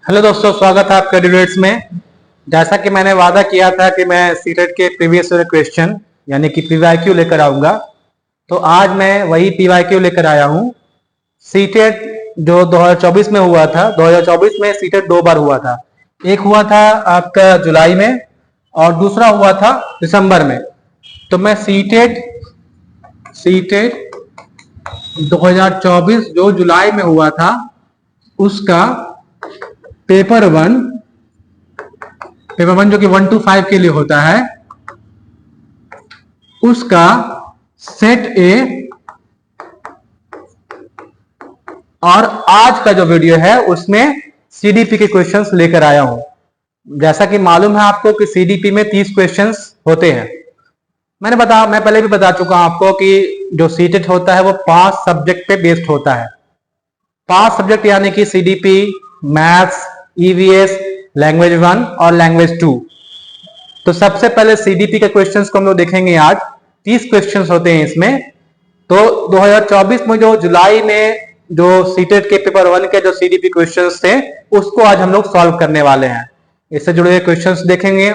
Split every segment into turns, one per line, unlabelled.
Hello दोस्तों, स्वागत है आपका डिबेट्स में। जैसा कि मैंने वादा किया था कि मैं सीटेट के प्रीवियस ईयर क्वेश्चन यानी कि पीवाईक्यू लेकर आऊंगा, तो आज मैं वही पीवाईक्यू लेकर आया हूं। सीटेट जो 2024 में हुआ था, 2024 में सीटेट दो बार हुआ था। एक हुआ था आपका जुलाई में और दूसरा हुआ था दिसंबर में। तो मैं सीटेट 2024 जो जुलाई में हुआ था उसका पेपर वन जो कि 1 to 5 के लिए होता है, उसका सेट ए और आज का जो वीडियो है उसमें सीडीपी के क्वेश्चंस लेकर आया हूं। जैसा कि मालूम है आपको कि सीडीपी में 30 क्वेश्चंस होते हैं। मैं पहले भी बता चुका हूं आपको कि जो सीटेट होता है वो 5 सब्जेक्ट पे बेस्ड होता है। 5 सब्जेक्ट यानी कि सीडीपी, मैथ्स, ईवीएस, लैंग्वेज 1 और लैंग्वेज 2। तो सबसे पहले सीडीपी के क्वेश्चंस को हम लोग देखेंगे। आज 30 क्वेश्चंस होते हैं इसमें। तो 2024 में जो जुलाई में जो सीटेट के पेपर 1 के जो सीडीपी क्वेश्चंस थे उसको आज हम लोग सॉल्व करने वाले हैं। इससे जुड़े हुए क्वेश्चंस देखेंगे,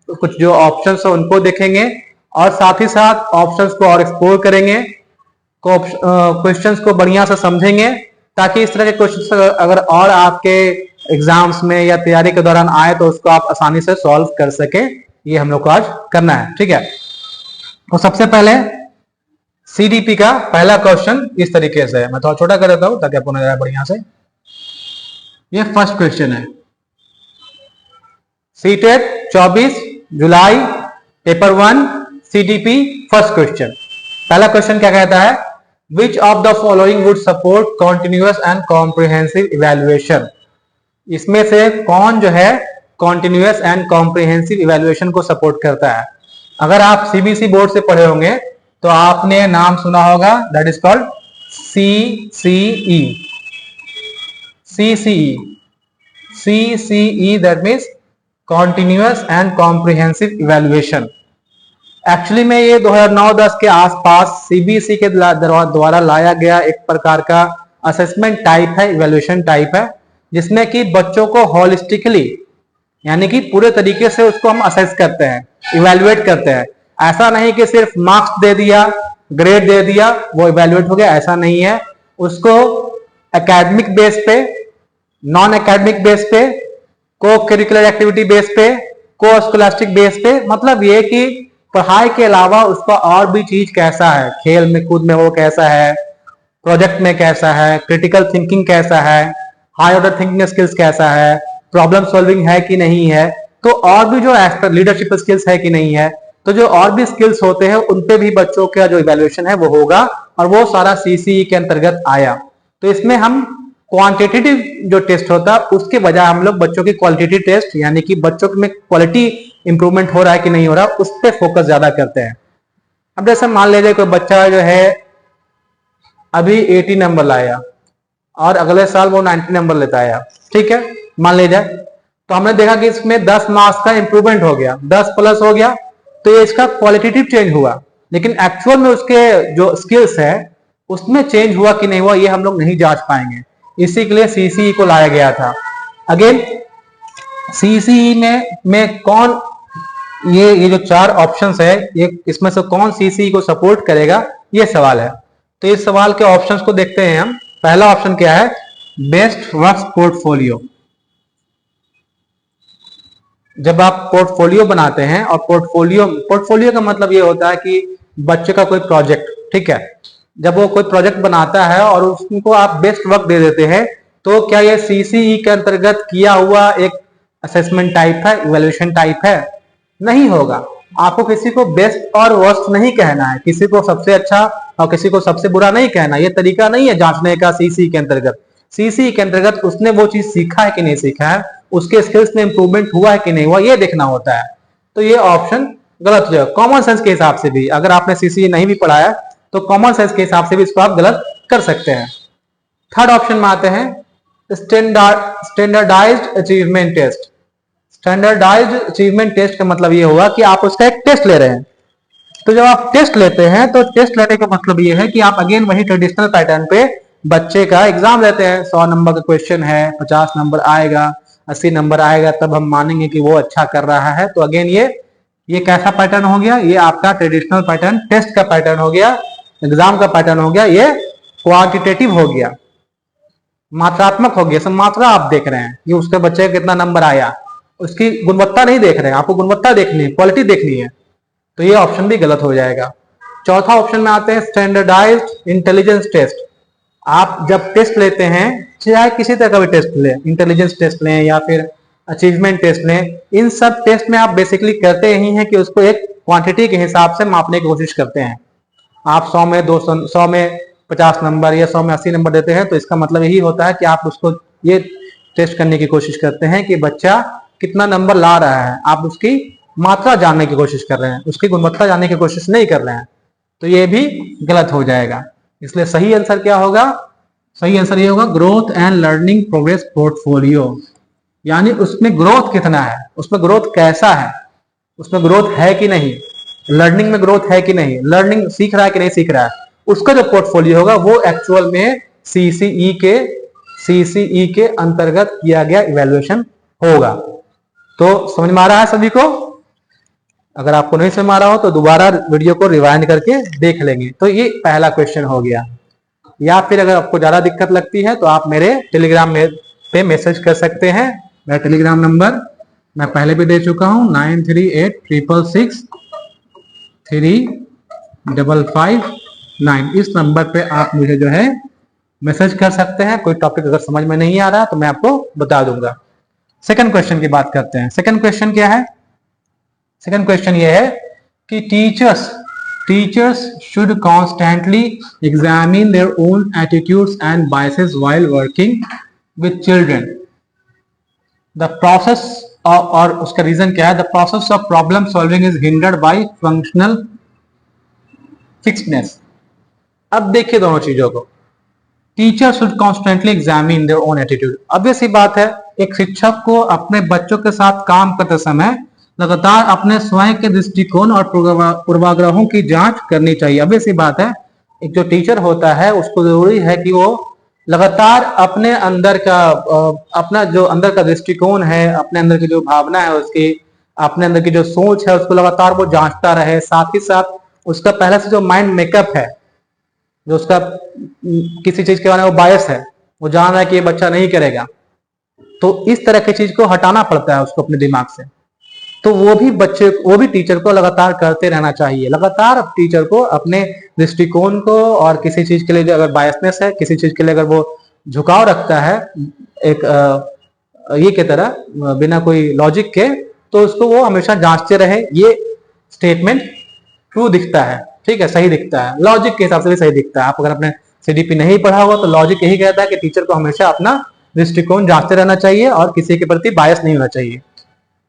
कुछ जो ऑप्शंस है उनको देखेंगे और साथ ही साथ ऑप्शंस को और एक्सप्लोर करेंगे, क्वेश्चंस को बढ़िया से समझेंगे ताकि इस तरह के क्वेश्चंस अगर और आपके एग्जाम्स में या तैयारी के दौरान आए तो उसको आप आसानी से सॉल्व कर सके। ये हम लोग को आज करना है, ठीक है। तो सबसे पहले सीडीपी का पहला क्वेश्चन इस तरीके से है। मैं थोड़ा छोटा कर देता हूं ताकि आपको नजर आए बढ़िया से। ये फर्स्ट क्वेश्चन है, सीटेट 24 जुलाई पेपर 1 सीडीपी फर्स्ट क्वेश्चन। पहला क्वेश्चन क्या कहता है, which of the following would support continuous and comprehensive evaluation. इसमें से कौन जो है कॉन्टिन्यूअस एंड कॉम्प्रिहेंसिव इवैल्यूएशन को सपोर्ट करता है। अगर आप सीबीएसई बोर्ड से पढ़े होंगे तो आपने नाम सुना होगा, that is called CCE. CCE that means continuous and comprehensive evaluation. Actually में ये 2009-10 के आसपास सीबीएसई के द्वारा लाया गया एक प्रकार का असेसमेंट टाइप है, इवैल्यूएशन टाइप है, जिसमें कि बच्चों को होलिस्टिकली यानी कि पूरे तरीके से उसको हम असेस करते हैं, इवैल्यूएट करते हैं। ऐसा नहीं कि सिर्फ मार्क्स दे दिया, ग्रेड दे दिया, वो इवैल्यूएट हो गया, ऐसा नहीं है। उसको एकेडमिक बेस पे, नॉन एकेडमिक बेस पे, को करिकुलर एक्टिविटी बेस पे, को स्कॉलास्टिक बेस पे, मतलब ये कि पढ़ाई के अलावा उसका और भी चीज कैसा है, खेल में कूद में वो कैसा है, प्रोजेक्ट में कैसा है, क्रिटिकल थिंकिंग कैसा है, हाई ऑर्डर थिंकिंग स्किल्स कैसा है, प्रॉब्लम सॉल्विंग है कि नहीं है, तो और भी जो एस्पेक्ट लीडरशिप स्किल्स है कि नहीं है, तो जो और भी स्किल्स होते हैं उन पे भी बच्चों का जो इवैल्यूएशन है वो होगा और वो सारा सीसीई के अंतर्गत आया। तो इसमें हम क्वांटिटेटिव जो टेस्ट होता है उसके बजाय हम लोग बच्चों की क्वालिटेटिव टेस्ट यानी कि बच्चों में क्वालिटी इंप्रूवमेंट हो रहा है कि नहीं हो रहा उस पर फोकस ज्यादा करते हैं। अब जैसे मान लीजिए कोई बच्चा जो है अभी 80 नंबर लाया और अगले साल वो 90 नंबर लेता आया, ठीक है, मान लीजिए। तो हमने देखा कि इसमें 10 मार्क्स का इंप्रूवमेंट हो गया, 10 प्लस हो गया, तो ये इसका क्वालिटेटिव चेंज हुआ। लेकिन एक्चुअल में उसके जो स्किल्स है उसमें चेंज हुआ कि नहीं हुआ ये हम लोग नहीं जांच पाएंगे। इसी के लिए सीसीई को लाया गया था। अगेन सीसीई में कौन ये जो 4 ऑप्शंस है ये इसमें से कौन सीसीई को सपोर्ट करेगा ये सवाल है। तो इस सवाल के ऑप्शंस को देखते हैं हम। पहला ऑप्शन क्या है, बेस्ट वर्क्स पोर्टफोलियो। जब आप पोर्टफोलियो बनाते हैं और पोर्टफोलियो का मतलब ये होता है कि बच्चे का कोई प्रोजेक्ट, ठीक है, जब वो कोई प्रोजेक्ट बनाता है और उसको आप बेस्ट वर्क दे देते हैं तो क्या ये सीसीई के अंतर्गत किया हुआ एक असेसमेंट टाइप है, इवैल्यूएशन टाइप है? नहीं होगा। आपको किसी को बेस्ट और वर्स्ट नहीं कहना है, किसी को सबसे अच्छा और किसी को सबसे बुरा नहीं कहना। ये तरीका नहीं है जांचने का सीसीई के अंतर्गत। सीसीई के अंतर्गत उसने वो चीज सीखा है कि नहीं सीखा है, उसके स्किल्स में इंप्रूवमेंट हुआ है कि नहीं हुआ, ये देखना होता है। तो ये ऑप्शन गलत है। कॉमन सेंस के हिसाब से भी अगर आपने सीसीई नहीं भी पढ़ाया तो कॉमन सेंस के हिसाब से भी इसको आप गलत कर सकते हैं। थर्ड ऑप्शन में आते हैं, standardised achievement test. Standardised achievement test का मतलब ये हुआ कि आप उसका एक टेस्ट ले रहे हैं। तो जब आप टेस्ट लेते हैं तो टेस्ट लेने का मतलब ये है कि आप अगेन वही ट्रेडिशनल पैटर्न पे बच्चे का एग्जाम लेते हैं। 100 नंबर का क्वेश्चन है, 50 नंबर आएगा, 80 नंबर आएगा तब हम मानेंगे कि वो अच्छा कर रहा है। तो अगेन ये कैसा पैटर्न हो गया, ये आपका ट्रेडिशनल पैटर्न, टेस्ट का पैटर्न हो गया, एग्जाम का पैटर्न हो गया, ये क्वांटिटेटिव हो गया, मात्रात्मक हो गया। सब मात्रा आप देख रहे हैं कि उसके बच्चे का कितना नंबर आया, उसकी गुणवत्ता नहीं देख रहे हैं, आपको गुणवत्ता देखनी है, क्वालिटी देखनी है। तो ये ऑप्शन भी गलत हो जाएगा। चौथा ऑप्शन में आते हैं स्टैंडर्डाइज्ड इंटेलिजेंस टेस्ट। आप जब टेस्ट लेते हैं, चाहे किसी तरह का भी टेस्ट लें, इंटेलिजेंस टेस्ट लें या फिर अचीवमेंट टेस्ट लें, इन सब टेस्ट में आप बेसिकली करते यही हैं कि उसको एक क्वांटिटी के हिसाब से मापने की कोशिश करते हैं। आप 100 में 200, 100 में 50 नंबर या 100 में 80 नंबर देते हैं, तो इसका मतलब यही होता है कि आप उसको ये टेस्ट करने की कोशिश करते हैं कि बच्चा कितना नंबर ला रहा है। आप उसकी मात्रा जानने की कोशिश कर रहे हैं, उसकी गुणवत्ता जानने की कोशिश नहीं कर रहे हैं। तो ये भी गलत हो जाएगा। इसलिए सही आंसर क्या होगा, सही आंसर ये होगा growth and learning progress portfolio. यानी उसमें ग्रोथ कितना है, उसमें ग्रोथ कैसा है, उसमें ग्रोथ है कि नहीं, लर्निंग में ग्रोथ है कि नहीं, लर्निंग सीख रहा है कि नहीं सीख रहा है, उसका जो पोर्टफोलियो होगा वो एक्चुअल में सीसीई के अंतर्गत किया गया इवैल्यूएशन होगा। तो समझ में आ रहा है सभी को? अगर आपको नहीं समझ में आ रहा हो तो दोबारा वीडियो को रिवाइंड करके देख लेंगे। तो ये पहला क्वेश्चन हो गया। या फिर अगर आपको ज्यादा दिक्कत लगती है तो आप मेरे टेलीग्राम पे मैसेज कर सकते हैं। मेरा टेलीग्राम नंबर मैं पहले भी दे चुका हूं, 9386663559। इस नंबर पे आप मुझे जो है मैसेज कर सकते हैं। कोई टॉपिक अगर समझ में नहीं आ रहा तो मैं आपको बता दूंगा। सेकंड क्वेश्चन की बात करते हैं। सेकंड क्वेश्चन क्या है? सेकंड क्वेश्चन ये है कि teachers should constantly examine their own attitudes and biases while working with children. The process, और उसका रीजन क्या है? The process of problem solving is hindered by functional fixedness. अब देखिए दोनों चीजों को। Teacher should constantly examine their own attitude. obvious सी बात है, एक शिक्षक को अपने बच्चों के साथ काम करते समय लगातार अपने स्वयं के दृष्टिकोण और पूर्वाग्रहों की जांच करनी चाहिए। obvious सी बात है, एक जो टीचर होता है उसको जरूरी है कि वो लगातार अपने अंदर का अपना जो अंदर का दृष्टिकोण है, अपने अंदर की जो भावना है, उसकी अपने अंदर की जो सोच है, उसको लगातार वो जांचता रहे। साथ ही साथ उसका पहले से जो माइंड मेकअप है, जो उसका किसी चीज के बारे में वो बायस है, वो जान रहा है कि ये बच्चा नहीं करेगा, तो इस तरह की चीज को हटाना पड़ता है उसको अपने दिमाग से। तो वो भी टीचर को लगातार करते रहना चाहिए। लगातार टीचर को अपने दृष्टिकोण को, और किसी चीज के लिए जो अगर बायसनेस है, किसी चीज के लिए अगर वो झुकाव रखता है एक ये के तरह बिना कोई लॉजिक के, तो उसको वो हमेशा जांचते रहे। ये स्टेटमेंट ट्रू दिखता है, ठीक है, सही दिखता है, लॉजिक के हिसाब से भी सही दिखता है। आप अगर अपने सीडीपी नहीं पढ़ा हुआ तो लॉजिक यही कहता है कि टीचर को हमेशा अपना दृष्टिकोण जांचते रहना चाहिए और किसी के प्रति बायस नहीं होना चाहिए।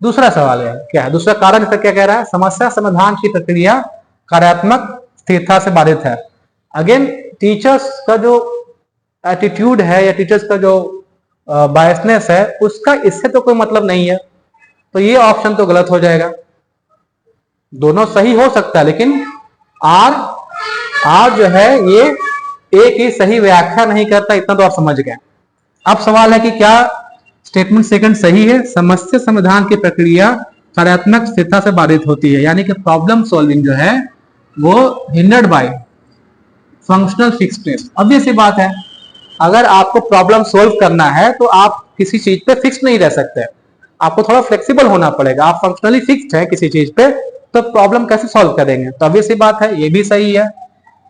दूसरा सवाल है क्या है, दूसरा कारण इसका क्या कह रहा है? समस्या समाधान की प्रक्रिया कार्यात्मक स्थिरता से बाधित है। अगेन टीचर्स का जो एटीट्यूड है या टीचर्स का जो बायसनेस है, उसका इससे तो कोई मतलब नहीं है। तो ये ऑप्शन तो गलत हो जाएगा। दोनों सही हो सकता है, लेकिन आर जो है ये एक ही सही व्याख्या नहीं करता। इतना तो आप समझ गए। अब सवाल है कि क्या स्टेटमेंट सेकंड सही है? समस्या समाधान की प्रक्रिया कार्यात्मक स्थिरता से बाधित होती है, यानी कि प्रॉब्लम सॉल्विंग जो है वो हिंडर्ड बाय फंक्शनल फिक्सडनेस। obvious सी बात है, अगर आपको प्रॉब्लम सॉल्व करना है तो आप किसी चीज पे फिक्स नहीं रह सकते, आपको थोड़ा फ्लेक्सिबल होना पड़ेगा। आप फंक्शनली फिक्स्ड है किसी चीज पे, तो प्रॉब्लम कैसे सॉल्व करेंगे? तो obvious सी बात है, ये भी सही है,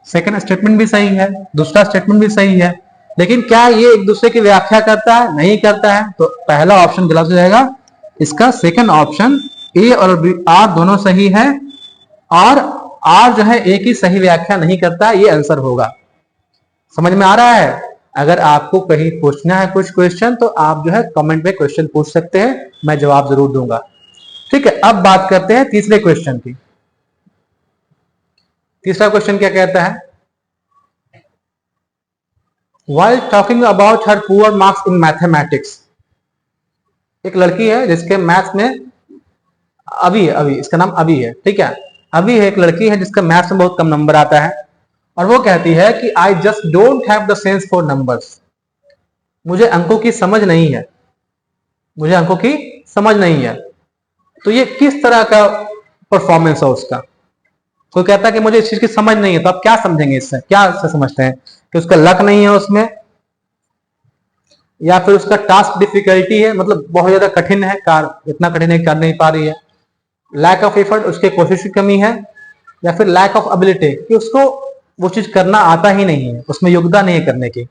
सेकंड स्टेटमेंट भी सही है, दूसरा स्टेटमेंट भी सही है। लेकिन क्या ये एक दूसरे की व्याख्या करता है? नहीं करता है। तो पहला ऑप्शन गलत हो जाएगा। इसका सेकंड ऑप्शन ए और बी, आर दोनों सही है, और आर जो है एक ही सही व्याख्या नहीं करता, ये आंसर होगा। समझ में आ रहा है? अगर आपको कहीं पूछना है कुछ क्वेश्चन तो आप जो है कमेंट में क्वेश्चन पूछ सकते हैं, मैं जवाब जरूर दूंगा। ठीक है, अब बात करते हैं तीसरे क्वेश्चन की। तीसरा क्वेश्चन क्या कहता है? While talking about her poor marks in mathematics, एक लड़की है जिसके मैथ्स में अभी इसका नाम अभी है, ठीक है, अभी है, एक लड़की है जिसका मैथ्स में बहुत कम नंबर आता है, और वो कहती है कि I just don't have the sense for numbers. मुझे अंकों की समझ नहीं है। मुझे अंकों की समझ नहीं है। तो ये किस तरह का परफॉर्मेंस है उसका। कोई कहता है कि मुझे इस चीज की समझ नहीं है, तो आप क्या समझेंगे इससे, क्या इससे समझते हैं कि उसका लक नहीं है उसमें, या फिर उसका टास्क डिफिकल्टी है, मतलब बहुत ज्यादा कठिन है, कार इतना कठिन है कर नहीं पा रही है, लैक ऑफ एफर्ट, उसके कोशिश की कमी है, या फिर लैक ऑफ एबिलिटी कि उसको वो चीज करना आता ही नहीं है, उसमें योग्यता नहीं है करने की।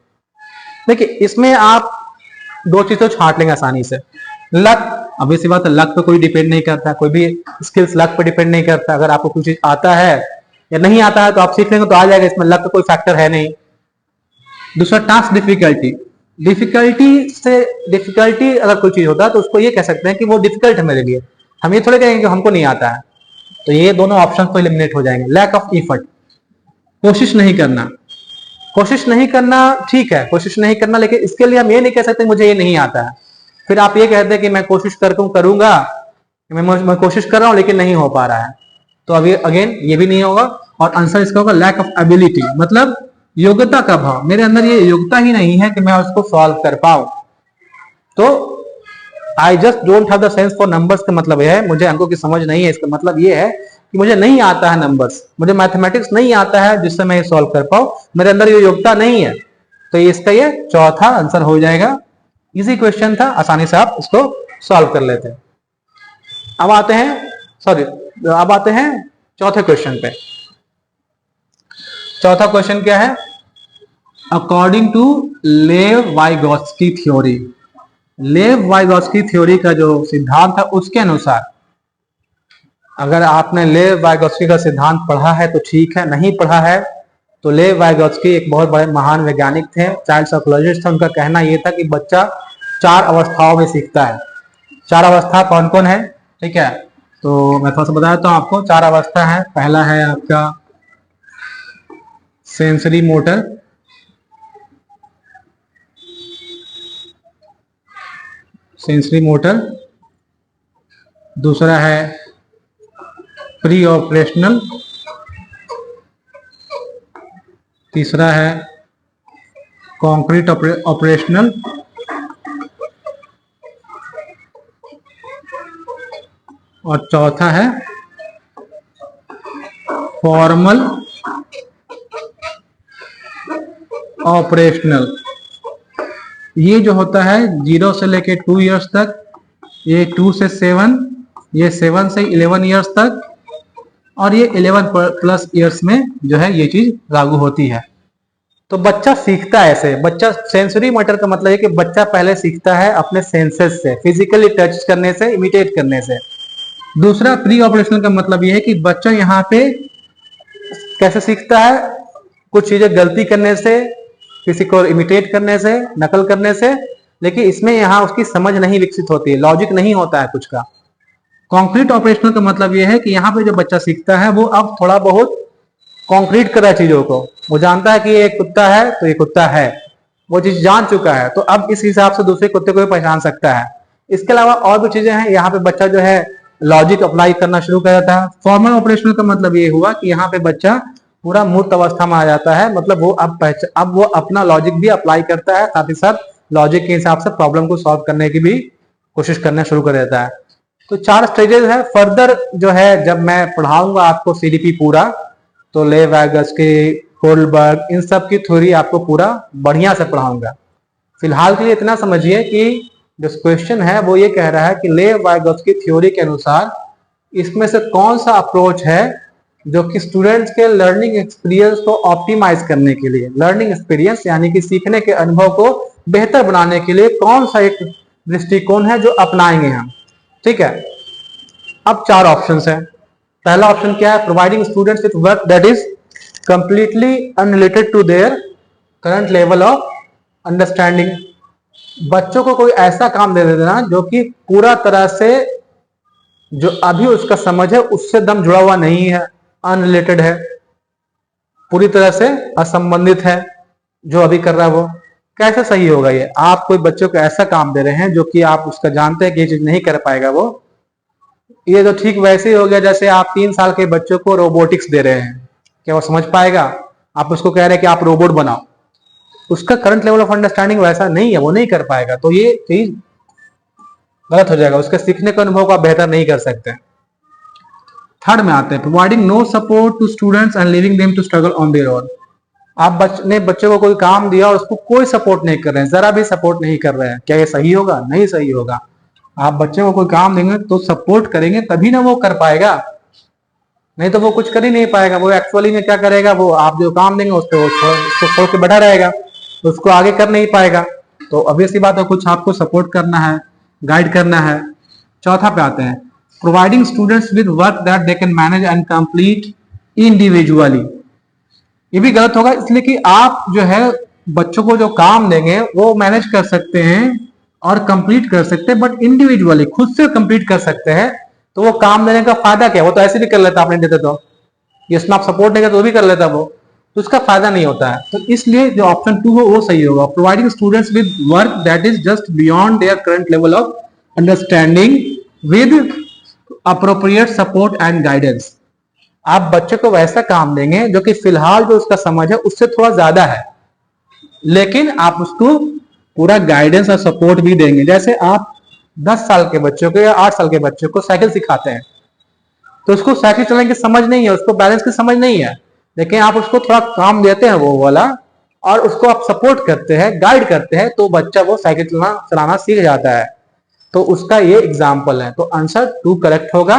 देखिए इसमें आप दो चीजें छांट लेंगे आसानी से। लक, अभी सी बात है, लक पे कोई डिपेंड नहीं करता, कोई भी स्किल्स लक पे डिपेंड नहीं करता। अगर आपको कुछ चीज आता है या नहीं आता है तो आप सीख लेंगे तो आ जाएगा, इसमें लक का कोई फैक्टर है नहीं। दूसरा टास्क डिफिकल्टी, डिफिकल्टी अगर कोई चीज होता है तो उसको ये कह सकते हैं कि वो डिफिकल्ट है मेरे लिए, हम ये थोड़े कहेंगे कि हमको नहीं आता है। तो ये दोनों ऑप्शन तो एलिमिनेट हो जाएंगे। लैक ऑफ एफर्ट, कोशिश नहीं करना, कोशिश नहीं करना ठीक है, कोशिश नहीं करना, लेकिन इसके लिए हम ये नहीं कह सकते मुझे ये नहीं आता है। फिर आप ये कहते हैं कि मैं कोशिश करूंगा, मैं कोशिश कर रहा हूं लेकिन नहीं हो पा रहा है, तो अभी अगेन ये भी नहीं होगा। और आंसर इसका होगा लैक ऑफ एबिलिटी, मतलब योग्यता का अभाव, मेरे अंदर ये योग्यता ही नहीं है कि मैं उसको सॉल्व कर पाऊं। तो I just don't have the sense for numbers का मतलब यह है, मुझे अंकों की समझ नहीं है, इसका मतलब ये है कि मुझे नहीं आता है नंबर्स, मुझे मैथमेटिक्स नहीं आता है जिससे मैं ये सॉल्व कर पाऊं, मेरे अंदर ये योग्यता नहीं है। तो इसका ये चौथा आंसर हो जाएगा। इजी क्वेश्चन था, आसानी से आप इसको सॉल्व कर लेते हैं। अब आते हैं चौथे क्वेश्चन पे। चौथा क्वेश्चन क्या है? According to Lev Vygotsky theory, Lev Vygotsky theory का जो सिद्धांत है उसके अनुसार, अगर आपने लेव वाइगोत्स्की का सिद्धांत पढ़ा है तो ठीक है, नहीं पढ़ा है तो लेव वाइगोत्स्की एक बहुत बड़े महान वैज्ञानिक थे, चाइल्ड साइकोलॉजिस्ट थे। उनका कहना यह था कि बच्चा 4 अवस्थाओं में सीखता है। 4 अवस्था कौन कौन है? ठीक है, तो मैं थोड़ा सा बता देता हूं आपको। 4 अवस्था है। पहला है आपका सेंसरी मोटर, दूसरा है प्री ऑपरेशनल, तीसरा है कॉन्क्रीट ऑपरेशनल, और चौथा है फॉर्मल ऑपरेशनल। ये जो होता है 0 से लेके 2 इयर्स तक, ये 2 से 7, ये 7 से 11 इयर्स तक, और ये 11 प्लस इयर्स में जो है ये चीज लागू होती है। तो बच्चा सीखता है ऐसे। बच्चा सेंसरी मोटर का मतलब है कि बच्चा पहले सीखता है अपने सेंसेस से, फिजिकली टच करने से, इमिटेट करने से। दूसरा प्री ऑपरेशनल का मतलब यह है कि बच्चा यहाँ पे कैसे सीखता है? कुछ चीजें गलती करने से, किसी को इमिटेट करने से, नकल करने से, लेकिन इसमें यहाँ उसकी समझ नहीं विकसित होती है, लॉजिक नहीं होता है कुछ का। कॉन्क्रीट ऑपरेशनल का मतलब यह है कि यहाँ पे जो बच्चा सीखता है वो अब थोड़ा बहुत कॉन्क्रीट कर रहा है चीजों को। वो जानता है कि ये कुत्ता है तो ये कुत्ता है, वो चीज जान चुका है, तो अब इस हिसाब से दूसरे कुत्ते को भी पहचान सकता है। इसके अलावा और भी चीजें हैं, यहाँ पे बच्चा जो है लॉजिक अप्लाई करना शुरू कर देता है। फॉर्मल ऑपरेशनल का मतलब ये हुआ कि यहाँ पे बच्चा पूरा मूर्त अवस्था में आ जाता है, मतलब वो अब वो अपना लॉजिक भी अप्लाई करता है, साथ ही साथ लॉजिक के हिसाब से प्रॉब्लम को सॉल्व करने की भी कोशिश करना शुरू कर देता है। तो 4 स्टेजेस है। फर्दर जो है जब मैं पढ़ाऊंगा आपको सीडीपी पूरा, तो लेव वाइगोत्स्की, कोल्डबर्ग, इन सब की थ्योरी आपको पूरा बढ़िया से पढ़ाऊंगा। फिलहाल के लिए इतना समझिए कि जो क्वेश्चन है वो ये कह रहा है कि लेव वाइगोत्स्की थ्योरी के अनुसार इसमें से कौन सा अप्रोच है जो कि स्टूडेंट्स के लर्निंग एक्सपीरियंस को ऑप्टिमाइज करने के लिए, लर्निंग एक्सपीरियंस यानी कि सीखने के अनुभव को बेहतर बनाने के लिए कौन सा एक दृष्टिकोण है जो अपनाएंगे हम। ठीक है, अब 4 ऑप्शंस हैं। पहला ऑप्शन क्या है? Providing students with work that is completely unrelated to their current level of understanding. बच्चों को कोई ऐसा काम दे देना जो कि पूरा तरह से जो अभी उसका समझ है उससे दम जुड़ा हुआ नहीं है, अनरिलेटेड है, पूरी तरह से असंबंधित है जो अभी कर रहा है वो। कैसे सही होगा ये? आप कोई बच्चों को ऐसा काम दे रहे हैं जो कि आप उसका जानते हैं कि ये चीज नहीं कर पाएगा वो। ये तो ठीक वैसे ही हो गया जैसे आप 3 साल के बच्चों को रोबोटिक्स दे रहे हैं, क्या वो समझ पाएगा? आप उसको कह रहे हैं कि आप रोबोट बनाओ, उसका करंट लेवल ऑफ अंडरस्टैंडिंग वैसा नहीं है, वो नहीं कर पाएगा। तो ये चीज गलत हो जाएगा, उसके सीखने के अनुभव को आप बेहतर नहीं कर सकते। थर्ड में आते हैं providing no support to students and leaving them to struggle on their own. आप बच्चे को कोई काम दिया और उसको कोई सपोर्ट नहीं कर रहे हैं, जरा भी सपोर्ट नहीं कर रहे हैं, क्या ये सही होगा? नहीं सही होगा। आप बच्चे को कोई काम देंगे तो सपोर्ट करेंगे तभी ना वो कर पाएगा, नहीं तो वो कुछ कर ही नहीं पाएगा। वो एक्चुअली में क्या करेगा, वो आप जो काम देंगे उस पर उसको छोड़ के बैठा रहेगा, उसको आगे कर नहीं पाएगा। तो ऑब्वियसली बात है, कुछ आपको सपोर्ट करना है, गाइड करना है। चौथा पे आते हैं providing students with work that they can manage and complete individually. ये भी गलत होगा, इसलिए कि आप जो है बच्चों को जो काम देंगे वो मैनेज कर सकते हैं और कंप्लीट कर सकते हैं, बट इंडिविजुअली खुद से कंप्लीट कर सकते हैं। तो वो काम देने का फायदा क्या? वो तो ऐसे भी कर लेता, आपने देते तो इसमें आप सपोर्ट नहीं करते तो भी कर लेता वो, तो उसका फायदा नहीं होता है। तो इसलिए जो ऑप्शन 2 हो वो सही होगा, providing students with work that is just beyond their current level of understanding with appropriate support and guidance. आप बच्चे को वैसा काम देंगे जो कि फिलहाल जो उसका समझ है उससे थोड़ा ज्यादा है, लेकिन आप उसको पूरा गाइडेंस और सपोर्ट भी देंगे। जैसे आप 10 साल के बच्चों को या 8 साल के बच्चों को साइकिल सिखाते हैं, तो उसको साइकिल चलाने की समझ नहीं है, उसको बैलेंस की समझ नहीं है, लेकिन आप उसको थोड़ा काम देते हैं वो वाला और उसको आप सपोर्ट करते हैं, गाइड करते हैं, तो बच्चा वो साइकिल चलाना सीख जाता है। तो उसका ये एग्जाम्पल है। तो आंसर 2 करेक्ट होगा,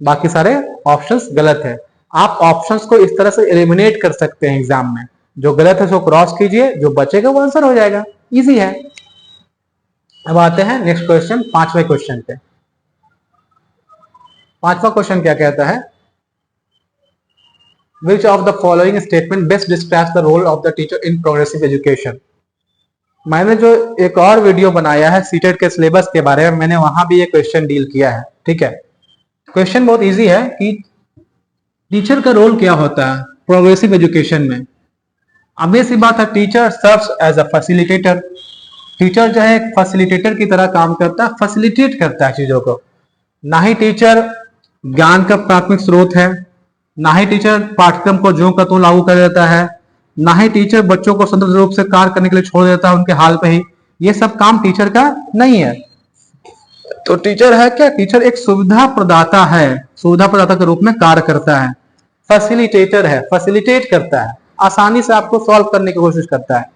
बाकी सारे ऑप्शंस गलत है। आप ऑप्शंस को इस तरह से एलिमिनेट कर सकते हैं एग्जाम में, जो गलत है उसको क्रॉस कीजिए, जो बचेगा वो आंसर हो जाएगा, इजी है। अब आते हैं नेक्स्ट क्वेश्चन, 5वें क्वेश्चन पे। 5वां क्वेश्चन क्या कहता है, which of the following statement best describes the role of the teacher in progressive education. मैंने जो एक और वीडियो बनाया है सीटेट के सिलेबस के बारे में, मैंने वहां भी ये क्वेश्चन डील किया है, ठीक है। क्वेश्चन बहुत इजी है कि टीचर का रोल क्या होता है प्रोग्रेसिव एजुकेशन में। obvious सी बात है, teacher serves as a facilitator. Teacher जो है एक फैसिलिटेटर की तरह काम करता है, फैसिलिटेट करता है चीजों को। ना ही टीचर ज्ञान का प्राथमिक स्रोत है, ना ही टीचर पाठ्यक्रम को ज्यों का त्यों लागू कर देता है, ना ही टीचर बच्चों को स्वतंत्र रूप से कार्य करने के लिए छोड़ देता है उनके हाल पे ही। ये सब काम टीचर का नहीं है। तो टीचर है क्या? टीचर एक सुविधा प्रदाता है, सुविधा प्रदाता के रूप में कार्य करता है। फैसिलिटेटर है, फैसिलिटेट करता है, आसानी से आपको सॉल्व करने की कोशिश करता है,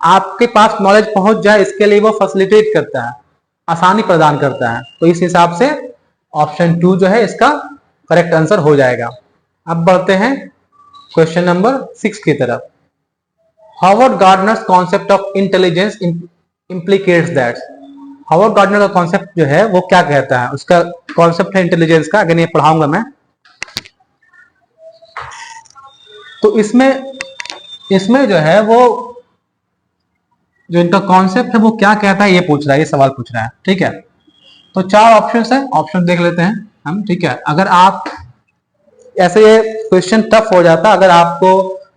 आपके पास नॉलेज पहुंच जाए इसके लिए वो फैसिलिटेट करता है, आसानी प्रदान करता है। तो इस हिसाब से ऑप्शन 2 जो है इसका करेक्ट आंसर हो जाएगा। अब बढ़ते हैं क्वेश्चन नंबर 6 की तरफ। Howard Gardner's concept of intelligence implicates that. Howard Gardner का कॉन्सेप्ट जो है वो क्या कहता है, उसका कॉन्सेप्ट है इंटेलिजेंस का, अगर ये पढ़ाऊंगा मैं। तो इसमें जो है वो जो इनका कॉन्सेप्ट है वो क्या कहता है ये पूछ रहा है, ये सवाल पूछ रहा है, ठीक है। तो 4 ऑप्शंस है, ऑप्शन देख लेते हैं हम, ठीक है। अगर आप ऐसे ये क्वेश्चन टफ हो जाता अगर आपको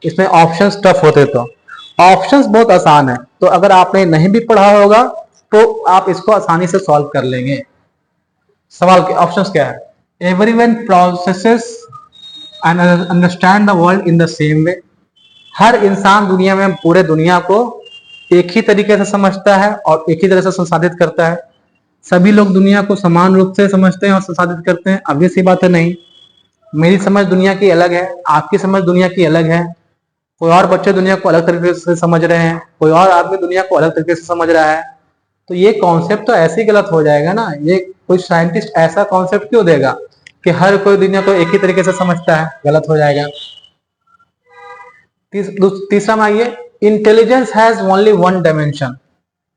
इसमें ऑप्शंस टफ होते तो। ऑप्शंस बहुत आसान है, तो अगर आपने नहीं भी पढ़ा होगा तो आप इसको आसानी से सॉल्व कर लेंगे। सवाल के ऑप्शंस क्या है, everyone processes and understand the world in the same way. हर इंसान दुनिया में पूरे दुनिया को एक ही तरीके से समझता है और एक ही तरह से संसाधित करता है। सभी लोग दुनिया को समान रूप से समझते हैं और संसाधित करते हैं। अब ये सी बात है नहीं, मेरी समझ दुनिया की अलग है, आपकी समझ दुनिया की अलग है। कोई और बच्चे दुनिया को अलग तरीके से समझ रहे हैं, कोई और आदमी दुनिया को अलग तरीके से समझ रहा है। तो ये कॉन्सेप्ट तो ऐसे ही गलत हो जाएगा ना। ये कोई साइंटिस्ट ऐसा कॉन्सेप्ट क्यों देगा कि हर कोई दुनिया को एक ही तरीके से समझता है, गलत हो जाएगा। तीसरा में आइए, intelligence has only one dimension.